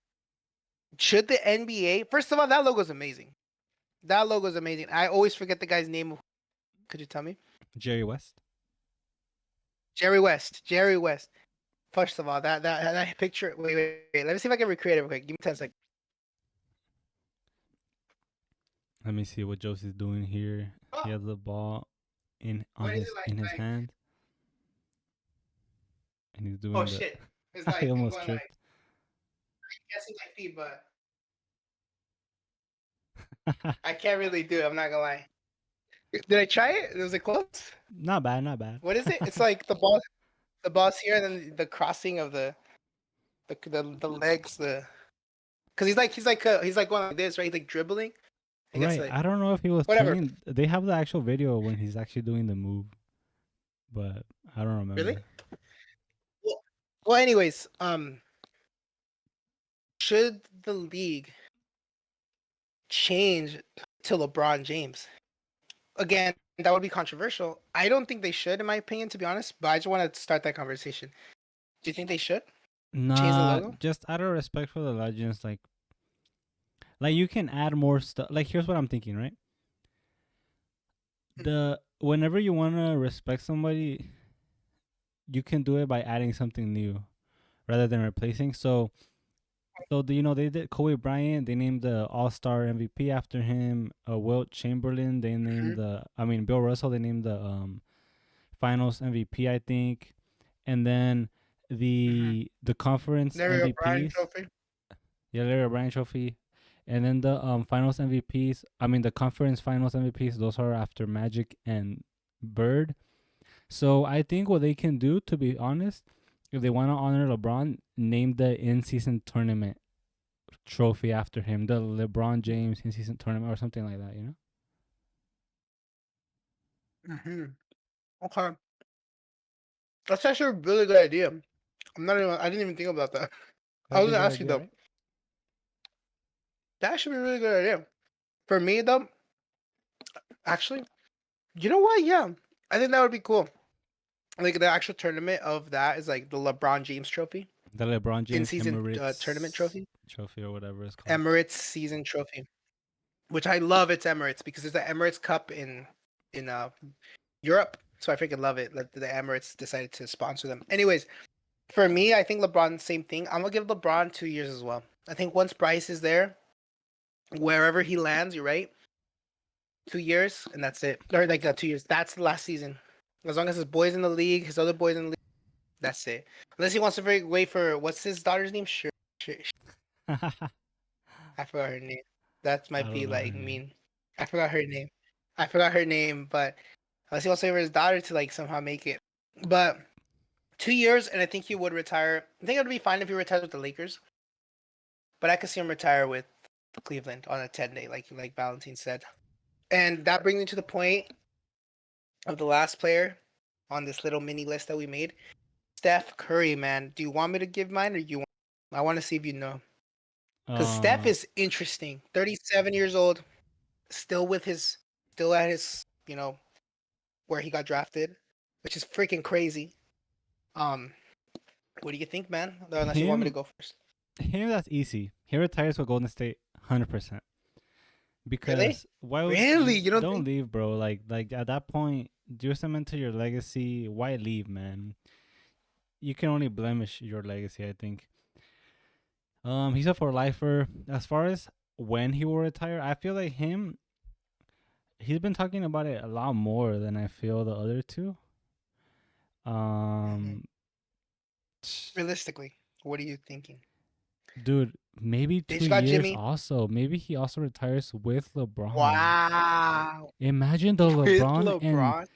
Should the NBA first of all, that logo's amazing. That logo's amazing. I always forget the guy's name. Could you tell me? Jerry West. Jerry West. Jerry West. First of all, that picture. Wait. Let me see if I can recreate it real quick. Give me 10 seconds. Let me see what Josie's doing here. Oh, He has the ball what is it in his like? hand, and he's Oh doing the. shit! It's I like I'm almost going like tripped. guessing my feet, but I can't really do it. I'm not gonna lie. Did I try it? Was it close? Not bad, not bad. What is it? It's like the ball's here, and then the crossing of the legs, because he's like going like this, right? He's like dribbling. I guess Right. like I don't know if he was whatever. training. They have the actual video when he's actually doing the move, but I don't Really? remember. Well, anyways, should the league change to LeBron James? Again, that would be controversial. I don't think they should, in my opinion, to be honest. But I just want to start that conversation. Do you think they should change the Nah, logo? just out of respect for the legends, like you can add more stuff. Like here's what I'm thinking, right? The whenever you wanna respect somebody, you can do it by adding something new rather than replacing. So they did Kobe Bryant. They named the All Star MVP after him. Wilt Chamberlain. They named Mhm, Bill Russell. They named the Finals MVP, I think, and then mhm. the conference Larry O'Brien MVPs. Trophy. Yeah, Larry O'Brien Trophy, and then the Finals MVPs. I mean the conference Finals MVPs. Those are after Magic and Bird. So I think what they can do, to be honest, if they want to honor LeBron, name the in-season tournament trophy after him, the LeBron James in-season tournament or something like that. Mhm. Okay, that's actually a really good idea. I didn't even think about that. I That'd was be a gonna good ask you idea, though. right? That should be a really good idea. For me though, actually, you know what? Yeah, I think that would be cool. Like the actual tournament of that is like the LeBron James Trophy, The LeBron in James season tournament Emirates trophy, trophy or whatever it's called. Emirates season trophy, which I love. It's Emirates because there's the Emirates Cup in Europe, so I freaking love it. That the Emirates decided to sponsor them. Anyways, for me, I think LeBron same thing. I'm gonna give LeBron 2 years as well. I think once Bryce is there, wherever he lands, you're right. 2 years and that's it. Or like 2 years. That's the last season. As long as his boys in the league, his other boys in the league, that's it. Unless he wants to wait for what's his daughter's name? Sure, I I forgot her name. That might be don't know her like name. mean. I forgot her name. I forgot her name, but unless he wants to wait for his daughter to like somehow make it. But 2 years, and I think he would retire. I think it would be fine if he retires with the Lakers. But I could see him retire with Cleveland on a 10-day, like Valentine said. And that brings me to the point of the last player on this little mini list that we made. Steph Curry, man. Do you want me to give mine or you want? I want to see if you know. Because Steph Uh, is interesting. 37 years old, still at his, where he got drafted, which is freaking crazy. Um, what do you think, man? Unless you want me to him, go first. that's easy. He retires with Golden State, 100%. Really? Because why would Really? you You don't don't think? leave, bro? Like at that point, you're cementing your legacy. Why leave, man? You can only blemish your legacy, I think. He's a for lifer. As far as when he will retire, I feel like he's been talking about it a lot more than I feel the other two. Mhm. Um, Realistically, what are you thinking? dude, maybe They two just got years Jimmy. also. Maybe he also retires with LeBron. Wow. Imagine the With LeBron and LeBron?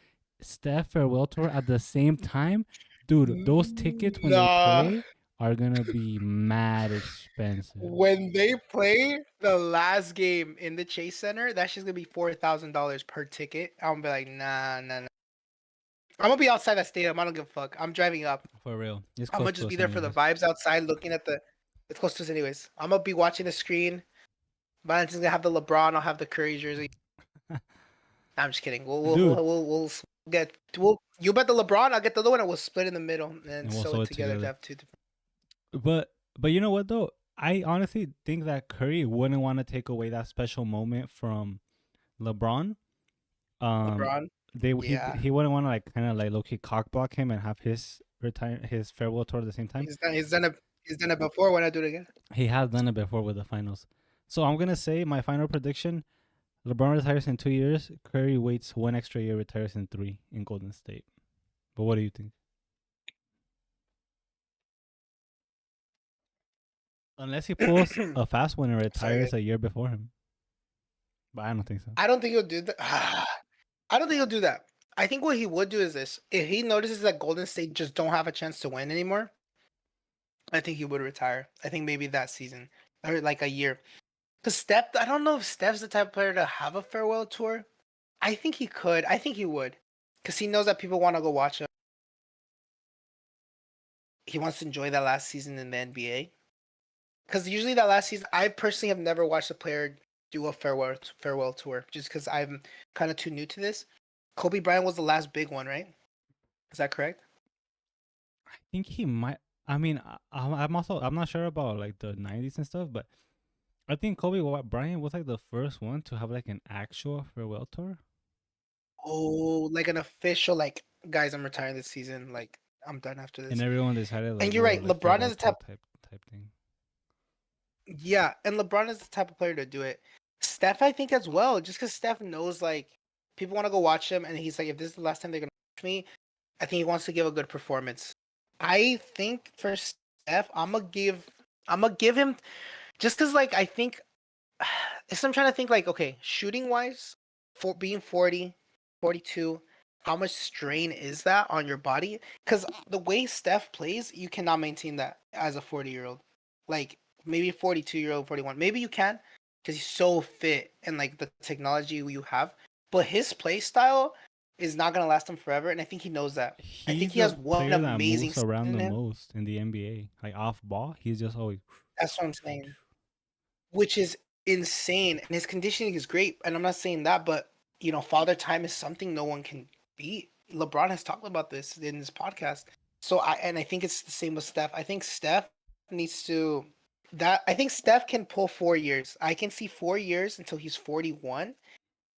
Steph farewell tour at the same time. Dude, those tickets when they Nah. play are gonna be mad expensive. When they play the last game in the Chase Center, that's just gonna be $4,000 per ticket. I'm gonna be like, nah. I'm gonna be outside that stadium. I don't give a fuck. I'm driving up. For real. It's I'm gonna close to just be us there for the anyways. vibes outside, looking at the. It's close to us anyways. I'm gonna be watching the screen. Valentine's gonna have the LeBron. I'll have the Curry jersey. I'm just kidding. Dude, You bet the LeBron. I'll get the other one. And we'll split in the middle and and we'll sew sew it it together to together. have two different. But you know what though? I honestly think that Curry wouldn't want to take away that special moment from LeBron. Um LeBron. Yeah, he wouldn't want to like kind of like low key cock block him and have his farewell tour at the same time. he's done it before. Why not do it again? He has done it before with the finals. So I'm gonna say my final prediction: LeBron retires in 2 years. Curry waits one extra year, retires in 3 in Golden State. But what do you think? Unless he pulls a fast one and Sorry, retires guys. a year before him, but I don't think so. I don't think he'll do that. I don't think he'll do that. I think what he would do is this: if he notices that Golden State just don't have a chance to win anymore, I think he would retire. I think maybe that season or like a year. Because Steph, I don't know if Steph's the type of player to have a farewell tour. I think he could. I think he would, because he knows that people want to go watch him. He wants to enjoy that last season in the NBA. Because usually that last season, I personally have never watched a player do a farewell tour, just because I'm kind of too new to this. Kobe Bryant was the last big one, right? Is that correct? I think he might. I mean, I'm not sure about like the '90s and stuff, but I think Bryant was like the first one to have like an actual farewell tour, Oh, like an official, like, guys, I'm retiring this season. Like, I'm done after and this. everyone decided And like, you're oh, right. like LeBron farewell is the tour type. type thing. Yeah, and LeBron is the type of player to do it. Steph, I think as well, just because Steph knows like people want to go watch him, and he's like, if this is the last time they're gonna watch me, I think he wants to give a good performance. I think for Steph, I'm gonna give him just because like I think I'm trying to think like okay, shooting wise, for being 40, 42, how much strain is that on your body? Because the way Steph plays, you cannot maintain that as a 40-year-old. Like maybe 42-year-old, 41. Maybe you can because he's so fit and like the technology you have. But his play style is not gonna last him forever, and I think he knows that. I think He's he the has one player that amazing moves season around in the him. most in the NBA. Like off ball, he's just always. That's what I'm saying. Which is insane. And his conditioning is great. And I'm not saying that, but father time is something no one can beat. LeBron has talked about this in his podcast. So I think it's the same with Steph. I think Steph needs to that I think Steph can pull 4 years. I can see 4 years until he's 41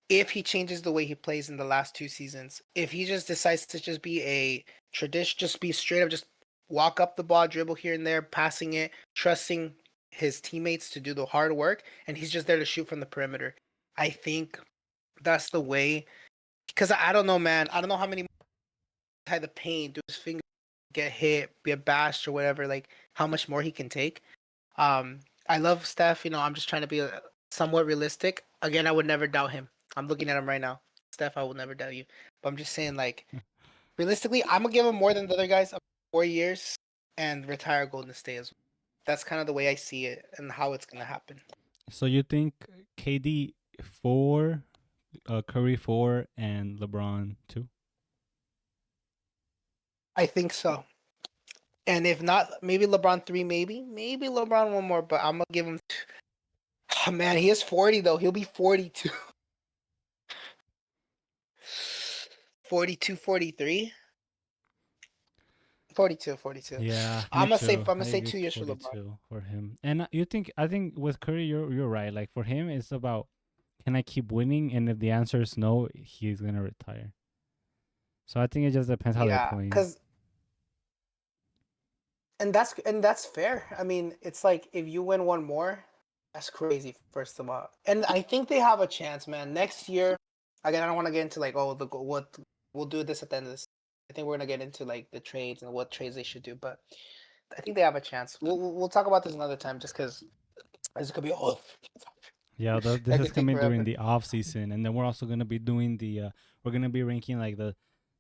if he changes the way he plays in the last 2 seasons. If he just decides to just be a tradition, just be straight up, just walk up the ball, dribble here and there, passing it, trusting his teammates to do the hard work, and he's just there to shoot from the perimeter. I think that's the way. Because I don't know, man. I don't know how many had the pain, do his finger get hit, get bashed or whatever. Like how much more he can take. I love Steph. I'm just trying to be somewhat realistic. Again, I would never doubt him. I'm looking at him right now. Steph, I will never doubt you. But I'm just saying, like, realistically, I'm gonna give him more than the other guys, 4 years, and retire Golden State as well. That's kind of the way I see it and how it's gonna happen. So you think KD 4, Curry 4, and LeBron 2? I think so. And if not, maybe LeBron 3, maybe LeBron one more. But I'm gonna give him. Oh, man, he is 40 though. He'll be 42. 42, 43. 42, 42. Yeah, me I'm gonna say too. I'm I gonna say agree. 2 years for LeBron. 42 for him. And I think with Curry, you're right. Like for him, it's about can I keep winning, and if the answer is no, he's gonna retire. So I think it just depends how they're Yeah, playing. because and that's fair. I mean, it's like if you win one more, that's crazy. First of all, and I think they have a chance, man. Next year, again, I don't want to get into like what we'll do this at the end of this. I think we're gonna get into like the trades and what trades they should do, but I think they have a chance. We'll talk about this another time, just because this could be all. Yeah, this That is could take coming during forever. the off season, and then we're also gonna be doing we're gonna be ranking like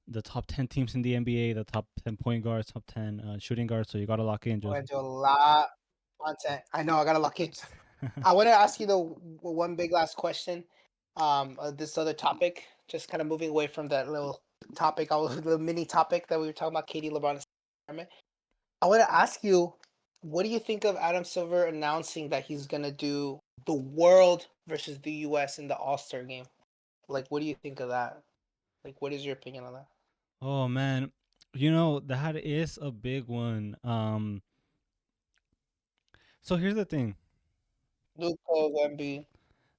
the top 10 teams in the NBA, the top 10 point guards, top 10 shooting guards. So you gotta lock in, We're gonna Joseph. do a lot of content. I know. I gotta lock in. I want to ask you the one big last question. This other topic, just kind of moving away from that little topic, the mini topic that we were talking about, Katie LeBron. I want to ask you, what do you think of Adam Silver announcing that he's gonna do the world versus the U.S. in the All Star game? Like, what do you think of that? Like, what is your opinion on that? Oh man, that is a big one. So here's the thing. Luka, Wemby,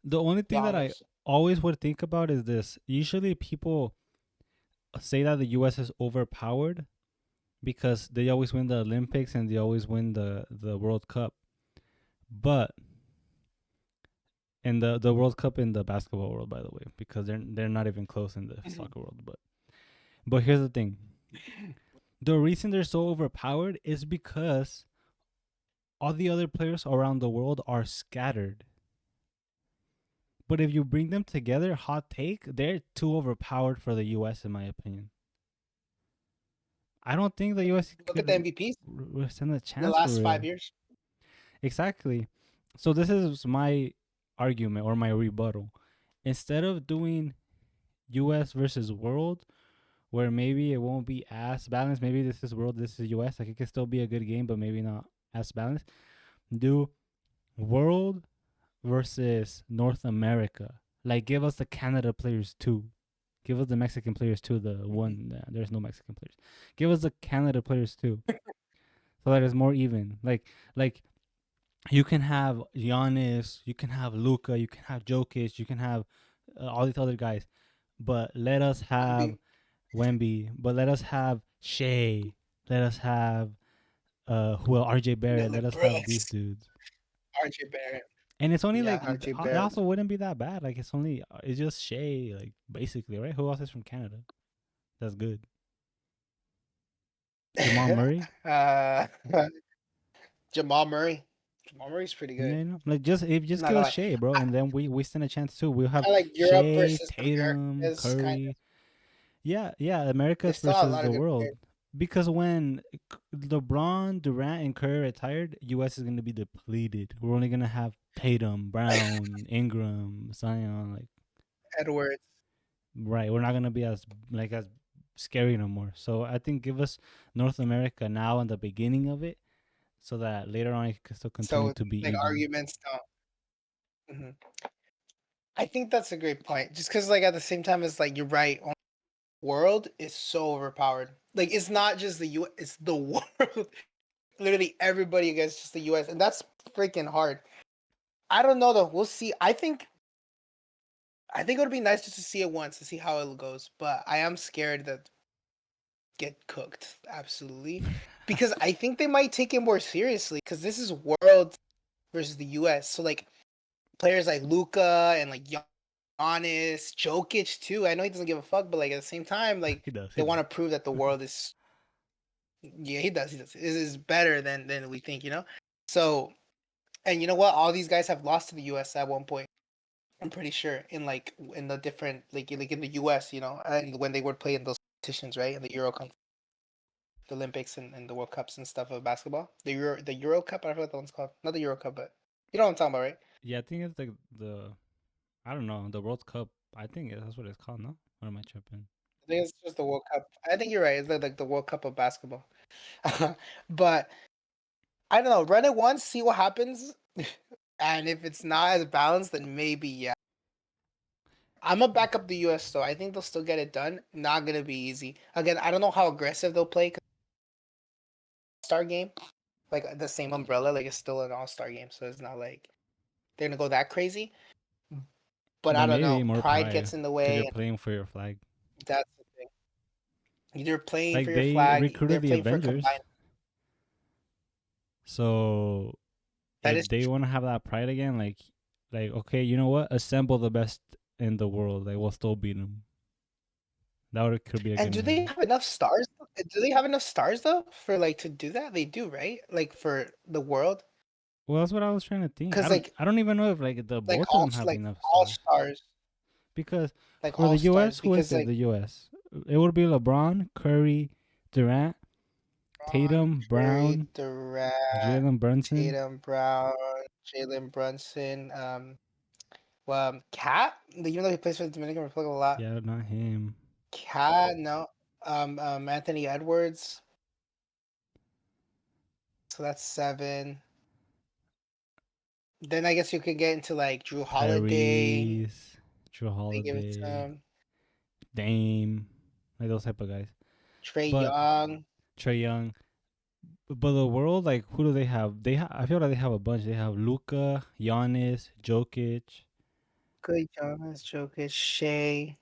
The only thing that I Giannis. always would think about is this. Usually people, say that the U.S. is overpowered because they always win the Olympics and they always win the World Cup, but in the World Cup in the basketball world, by the way, because they're not even close in the Mhm. soccer world. But here's the thing: the reason they're so overpowered is because all the other players around the world are scattered. But if you bring them together, hot take, they're too overpowered for the U.S. in my opinion. I don't think the U.S. Look at the could MVPs stand a in the chance for last real. 5 years. Exactly. So this is my argument or my rebuttal. Instead of doing U.S. versus world, where maybe it won't be as balanced, maybe this is world, this is U.S. Like it can still be a good game, but maybe not as balanced. Do world versus North America. Like give us the Canada players too. Give us the Mexican players too. The Mhm. one there's no Mexican players. Give us the Canada players too, so that it's more even. Like you can have Giannis, you can have Luka, you can have Jokic, you can have all these other guys, but let us have Wemby, Wemby. But let us have Shea. Let us have RJ Barrett. Let Dylan us have these Brooks, dudes. RJ Barrett. And it's only Yeah, like RJ it Barrett. also wouldn't be that bad. Like it's just Shea, like basically, right? Who else is from Canada? That's good. Jamal Murray. uh, Jamal Murray. Jamal Murray's pretty Yeah, good. you know, like just Not give gonna us lie. Shea, bro, and then we stand a chance too. We'll have I like Europe Shea, versus Tatum, Americas. Kind of. Curry. Yeah, They Americas still have a versus lot the of good world. players. Because when LeBron, Durant, and Curry retired, U.S. is gonna be depleted. We're only gonna have Tatum, Brown, Ingram, Zion. Like, Edwards. right, we're not gonna be as scary no more. So I think give us North America now in the beginning of it, so that later on it can still continue So to be like even. arguments don't. Mhm. I think that's a great point. Just because like at the same time it's like you're right. World is so overpowered. Like it's not just the U. It's the world. Literally everybody against just the U.S. and that's freaking hard. I don't know though. We'll see. I think it would be nice just to see it once to see how it goes. But I am scared that get cooked absolutely because I think they might take it more seriously because this is world versus the U.S. So like players like Luca and like Giannis, Jokic too. I know he doesn't give a fuck, but like at the same time, like He does. they He does. want to prove that the world is yeah, he does. He does. Is better than we think, you know. So, and you know what? All these guys have lost to the U.S. at one point. I'm pretty sure in like in the different like in the U.S. You know, and when they were playing those competitions, right, in the the Olympics and the World Cups and stuff of basketball. The Euro Cup. I forgot what that one's called. Not the Euro Cup, but you know what I'm talking about, right? Yeah, I think it's like the I don't know the World Cup. I think that's what it's called. No, or am I tripping? I think it's just the World Cup. I think you're right. It's like the World Cup of basketball. But I don't know. Run it once, see what happens, and if it's not as balanced, then maybe yeah. I'm gonna back up the US though. I think they'll still get it done. Not gonna be easy. Again, I don't know how aggressive they'll play. 'Cause Star game, like the same umbrella, like it's still an All Star game, so it's not like they're gonna go that crazy. But But I don't maybe know. more Pride pride gets in the because you're way, and playing for your flag. that's the thing. You're playing for Like your they flag. They're recruited the playing for a Avengers, combined. so That if is they want to have that pride again, like okay, you know what? Assemble the best in the world. Like we'll still beat them. Could be a And good do they movie. have enough stars? Do they have enough stars though for like to do that? They do, right? Like for the world, Well, that's what I was trying to think. because I don't even know if like the like both of all them have like enough all stars stars, because like for all the stars, U.S., who is because it? like The U.S. It would be LeBron, Curry, Durant, Ron, Tatum, Curry, Brown, Durant, Jalen Brunson. Tatum, Brown, Jalen Brunson, well, Cat. Even though he plays for the Dominican Republic a lot, Yeah, not him. Cat, no, Anthony Edwards. So that's seven. Then I guess you could get into like Drew Holiday. Tyrese, Drew They give it to Holiday, him. Dame, like those type of guys. Trey But Young. Trey Young. But the world, like, who do they have? I feel like they have a bunch. They have Luca, Giannis, Jokic. Good Giannis, Jokic, Shea.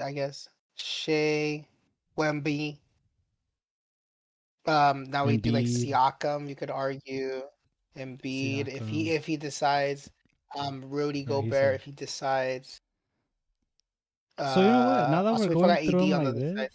I guess Shea, Wemby. Now we do like Embiid, Siakam. You could argue Embiid Siakam. if he decides. Rudy Yeah, he's Gobert a. if he decides. So you know what? Now that we're Also we going forgot through AD them on the like other side.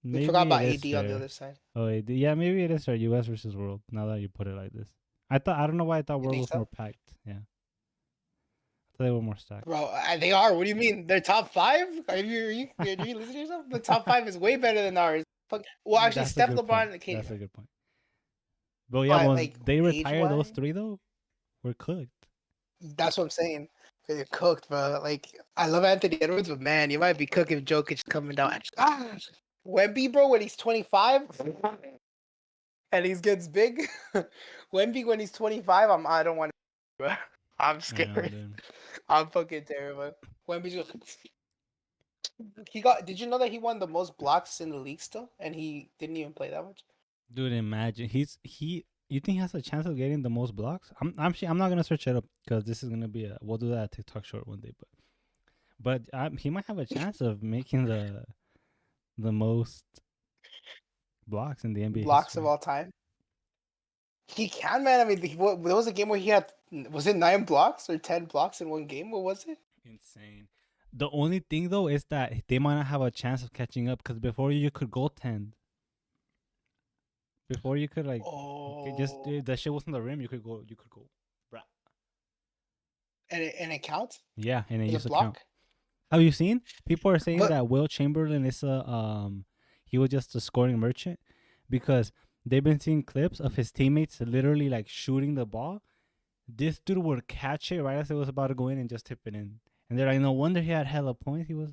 this, We forgot maybe it about is AD on the fair. other side. Oh, yeah, maybe it is fair. U.S. versus world. Now that you put it like this, I don't know why I thought You world think was so? more packed. Yeah, I thought they were more stacked. Bro, they are. What do you mean? They're top five? Are you listening to yourself? The top five is way better than ours. Fuck. Well, actually, That's a Steph, good point. LeBron, Katie, That's a good point. But yeah, but once like they age retire those wise, three though, we're cooked. that's what I'm saying. They're cooked, bro. Like I love Anthony Edwards, but man, you might be cooking if Jokic is coming down. Wemby, bro, when he's 25 and he gets big. Wemby when he's 25, I don't want to, bro. I'm I know, scared. dude. I'm fucking terrified. Wemby's just Did you know that he won the most blocks in the league still, and he didn't even play that much? Dude, imagine he. You think he has a chance of getting the most blocks? I'm not gonna search it up because this is gonna be a. We'll do that at TikTok short one day, but he might have a chance of making the most blocks in the NBA Blocks of history. all time. He can, man. I mean, there was a game where he had was it 9 blocks or 10 blocks in one game? What was it? Insane. The only thing though is that they might not have a chance of catching up because before you could goaltend. Before you could like just Oh, if that shit was on the rim, you could go, bruh. and it counts Yeah, and it as a used to count. block. Have you seen? People are saying But that Will Chamberlain is a he was just a scoring merchant because they've been seeing clips of his teammates literally like shooting the ball. This dude would catch it right as it was about to go in and just tip it in. And they're like, no wonder he had hella points. He was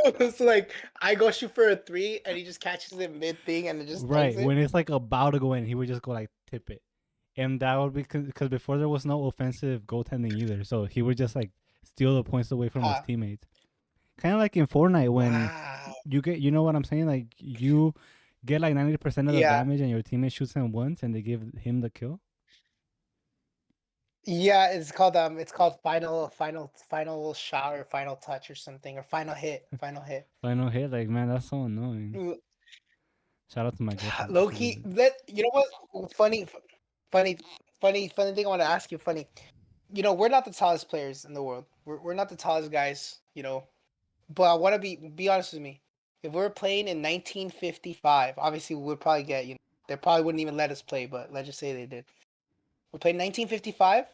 it's like I go shoot for a three, and he just catches it mid thing, and it just dunks right it. when it's like about to go in, he would just go like tip it, and that would be because before there was no offensive goaltending either, so he would just like steal the points away from his Huh. teammates. Kind of like in Fortnite when Wow. you know what I'm saying, like you get like 90% of the Yeah. damage and your teammate shoots him once and they give him the kill. Yeah, it's called final shot or final touch or something or final hit. Final hit, like man, that's so annoying. Mm, Shout out to my girlfriend because Low she does key, it. that you know what? Funny, funny thing I want to ask you. Funny, we're not the tallest players in the world. We're not the tallest guys. But I want to be honest with me. If we were playing in 1955, obviously we would probably get they probably wouldn't even let us play. But let's just say they did. We played 1955.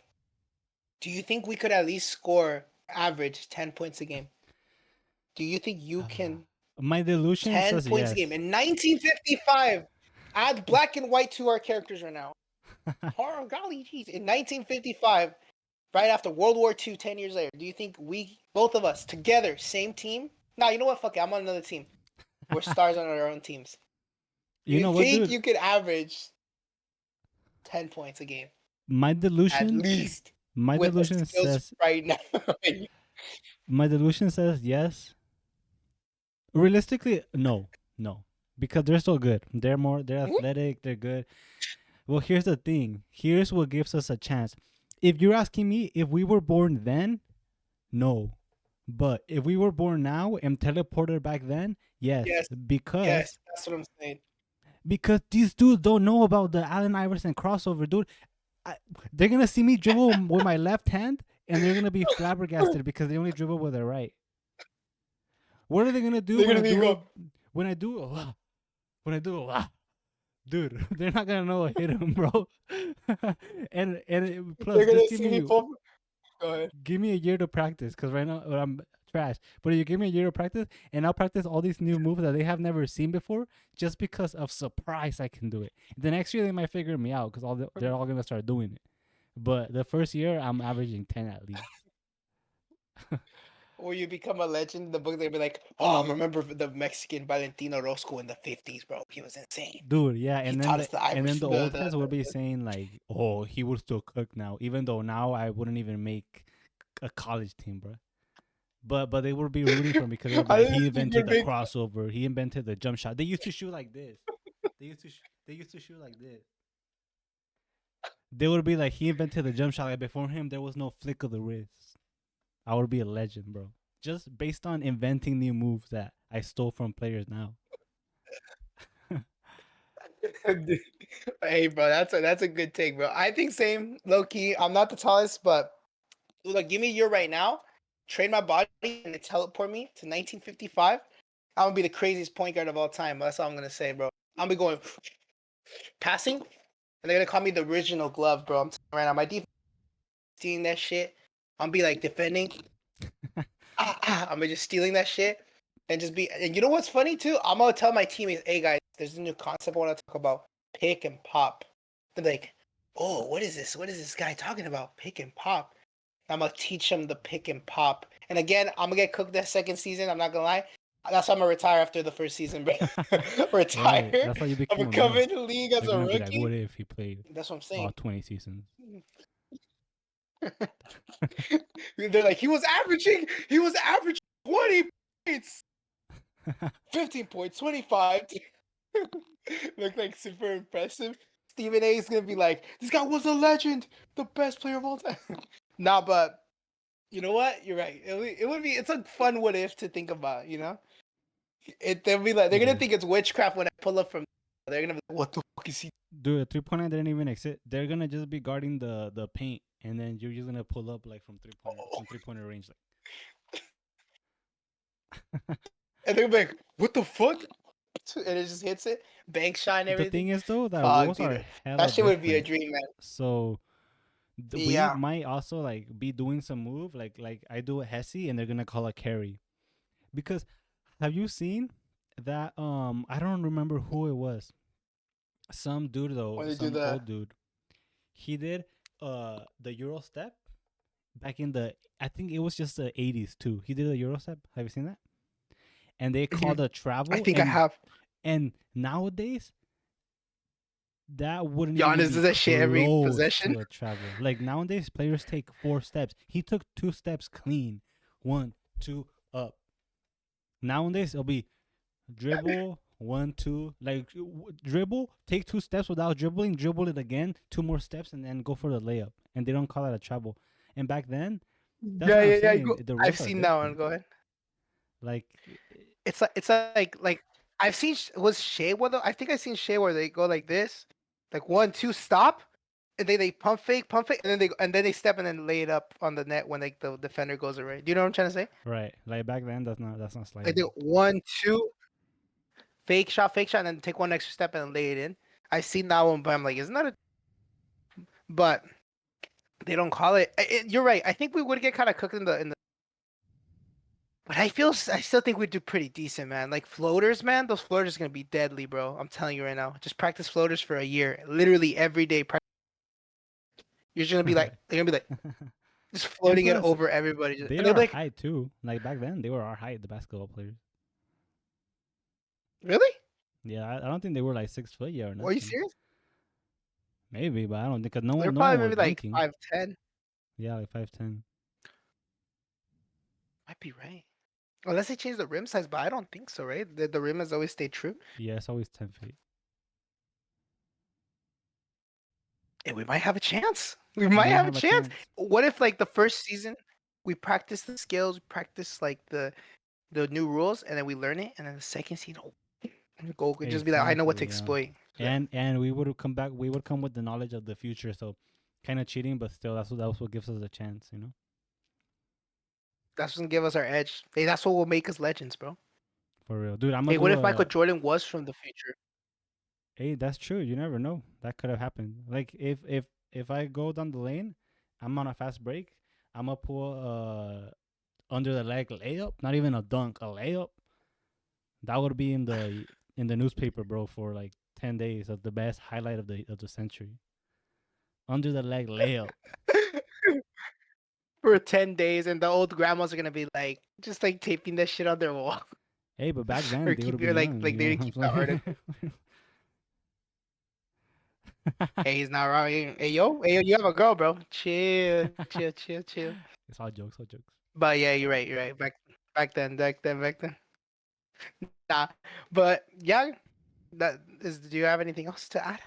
Do you think we could at least score average 10 points a game? Do you think you can My delusion 10 says points a yes. game in 1955? Add black and white to our characters right now. Oh, golly jeez. In 1955, right after World War II, 10 years later, do you think both of us, together, same team? Nah, you know what? Fuck it. I'm on another team. We're stars on our own teams. You You know what, think dude? you could average 10 points a game? My At delusion, least my with the delusion skills says, right now. yes. Realistically, no, because they're so good. They're athletic. They're good. Well, here's the thing. Here's what gives us a chance. If you're asking me if we were born then, no. But if we were born now and teleported back then, yes. Yes, Because yes, that's what I'm saying. because these dudes don't know about the Allen Iverson crossover, dude. I, they're gonna see me dribble with my left hand, and they're gonna be flabbergasted because they only dribble with their right. What are they gonna do They're when gonna I be do a go. when I do a when I do a dude? They're not gonna know I hit him, bro. Plus, They're gonna just see me pull. Go ahead. give me a year to practice because right now I'm trash. But if you give me a year to practice, and I'll practice all these new moves that they have never seen before, just because of surprise I can do it. The next year they might figure me out because they're all gonna start doing it. But the first year I'm averaging 10 at least. Or you become a legend in the book, they'll be like, "Oh, I remember the Mexican Valentino Rosco in the 50s, bro. He was insane. Dude, yeah, He taught us the and Irish, then the old heads would be saying like, "Oh, he would still cook now," even though now I wouldn't even make a college team, bro. But they would be rooting for me because they would be I like, didn't "He think you'd invented the make. crossover. He invented the jump shot." They used to shoot like this. They used to shoot like this. They would be like, "He invented the jump shot." Like before him, there was no flick of the wrist. I would be a legend, bro. just based on inventing new moves that I stole from players now. Hey, bro, that's a good take, bro. I think same, low key. I'm not the tallest, but look, give me a year right now, trade my body, and they teleport me to 1955. I'm gonna be the craziest point guard of all time. That's all I'm gonna say, bro. I'm gonna be going passing, and they're gonna call me the original glove, bro. I'm telling you right now, my defense stealing that shit. I'm gonna be like defending. I'm gonna just stealing that shit, and just be. And you know what's funny too? I'm gonna tell my teammates, "Hey guys, there's a new concept I want to talk about: pick and pop." They're like, "Oh, what is this? What is this guy talking about? Pick and pop." I'm gonna teach them the pick and pop. And again, I'm gonna get cooked that second season. I'm not gonna lie. That's why I'm gonna retire after the first season, bro. Right. Retire. That's how you I'm become gonna a come meme. in the league as They're a gonna be like, what rookie. if he played That's what I'm all saying. 20 seasons? They're like, he was averaging 20 points, 15 points, 25. Look like super impressive. Stephen A is gonna be like, this guy was a legend, the best player of all time. Nah, but you know what? You're right. It would be. It's a fun what if to think about. You know, they'll be like they're It gonna is. think it's witchcraft when I pull up from. They're gonna be like, what the fuck is he? Dude, a 3-pointer didn't even exist. They're gonna just be guarding the paint, and then you're just gonna pull up like from Oh. 3-pointer range. And they're gonna be like, what the fuck? And it just hits it, bank shot and The thing everything. is though that Fuck, rules dude, are that hella shit would be a different. dream, man. So we Yeah. might also like be doing some move like I do a Hesse, and they're gonna call a carry. Because have you seen that? I don't remember who it was. Some dude though, When they do some the old dude. He did the Euro step back in the, I think it was just the 80s too. He did a Euro step. Have you seen that? And they called Mhm. a I travel, think I have. and nowadays that wouldn't even Giannis be does that shit every close possession. to a travel. Like nowadays players take 4 steps. He took 2 steps clean. 1, 2 up. Nowadays it'll be dribble 1, 2, like dribble, take 2 steps without dribbling, dribble it again, 2 more steps, and then go for the layup. And they don't call that a travel. And back then, that's Yeah, what I'm yeah, yeah. saying. The I've rules are seen that one. different. Go ahead. Like, It's like I've seen was Shea where I think I seen Shea where they go like this, like 1, 2, stop, and they pump fake, and then they step and then lay it up on the net when like the defender goes away. Do you know what I'm trying to say? right? Like back then, that's not Like they sliding. 1, 2, fake shot, and then take one extra step and then lay it in. I've seen that one, but I'm like, isn't that a? But they don't call it. You're right. I think we would get kind of cooked in the. But I still think we do pretty decent, man. Like floaters, man. Those floaters are gonna be deadly, bro. I'm telling you right now. Just practice floaters for a year, literally every day. You're just gonna be like, Right. they're gonna be like, just And floating it plus, over everybody, they and they're are like, high too. Like back then, they were our height, the basketball players. really? Yeah, I don't think they were like 6 foot yet or Are you nothing. serious? Maybe, but I don't think, cause They're no one probably was maybe like dunking. 5'10". Yeah, like 5'10". Might be right. Unless they change the rim size, but I don't think so, right? The rim has always stayed true. Yeah, it's always 10 feet. And we might have a chance. We We might might have a have a chance. chance. What if like the first season we practice the skills, we practice like the new rules, and then we learn it, and then the second season, go could just be like, I know what to Exactly. Yeah. exploit. So And we would come back. We would come with the knowledge of the future. So, kind of cheating, but still, that's what gives us a chance. You know. that's what's gonna give us our edge. Hey, that's what will make us legends, bro. For real, dude. I'm gonna Hey, what do if Michael a. Jordan was from the future? Hey, that's true. You never know. That could have happened. Like if I go down the lane, I'm on a fast break. I'm gonna pull under the leg layup. Not even a dunk, a layup. That would be in the newspaper, bro, for like 10 days of the best highlight of the century. Under the leg layup. For 10 days, and the old grandmas are gonna be like, just like taping that shit on their wall, Hey, but back then or they would keep have your been like young. like You know they what keep the I'm article. saying? Hey, he's not wrong. Hey yo, you have a girl, bro. Chill, chill, chill, chill. It's all jokes, all jokes. But yeah, you're right. You're right. Back then. Nah, but yeah, that is. Do you have anything else to add?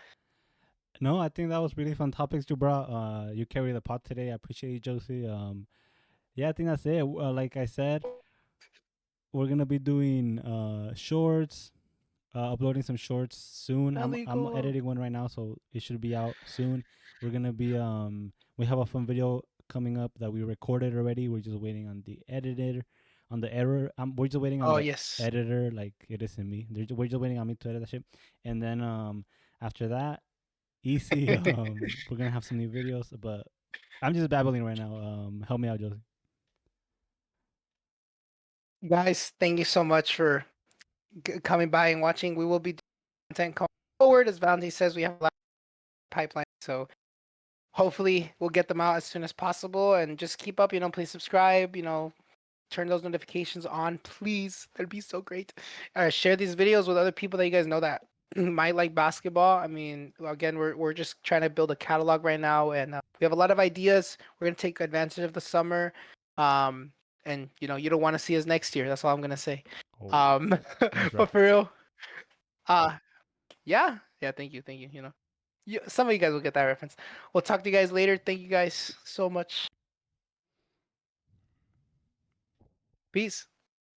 No, I think that was really fun topics you brought. You carry the pot today. I appreciate you, Josie. Yeah, I think that's it. Like I said, we're gonna be doing shorts, uploading some shorts soon. I'm Illegal. editing one right now, so it should be out soon. We're gonna be we have a fun video coming up that we recorded already. We're just waiting on the editor, on the error. We're just waiting on Oh the yes. editor, like it is in me. We're just waiting on me to edit that shit, and then after that, easy. We're gonna have some new videos, but I'm just babbling right now. Help me out, Josie. Guys, thank you so much for coming by and watching. We will be doing content going forward. As Valentine says, we have a lot of pipeline. So hopefully we'll get them out as soon as possible and just keep up, please subscribe, turn those notifications on, please. That'd be so great. Share these videos with other people that you guys know that might like basketball. I mean, again, we're just trying to build a catalog right now, and we have a lot of ideas. We're gonna take advantage of the summer, and you don't want to see us next year. That's all I'm gonna say. Oh, Um, nice but for reference. real, uh, yeah, yeah. Thank you. Some of you guys will get that reference. We'll talk to you guys later. Thank you guys so much. Peace.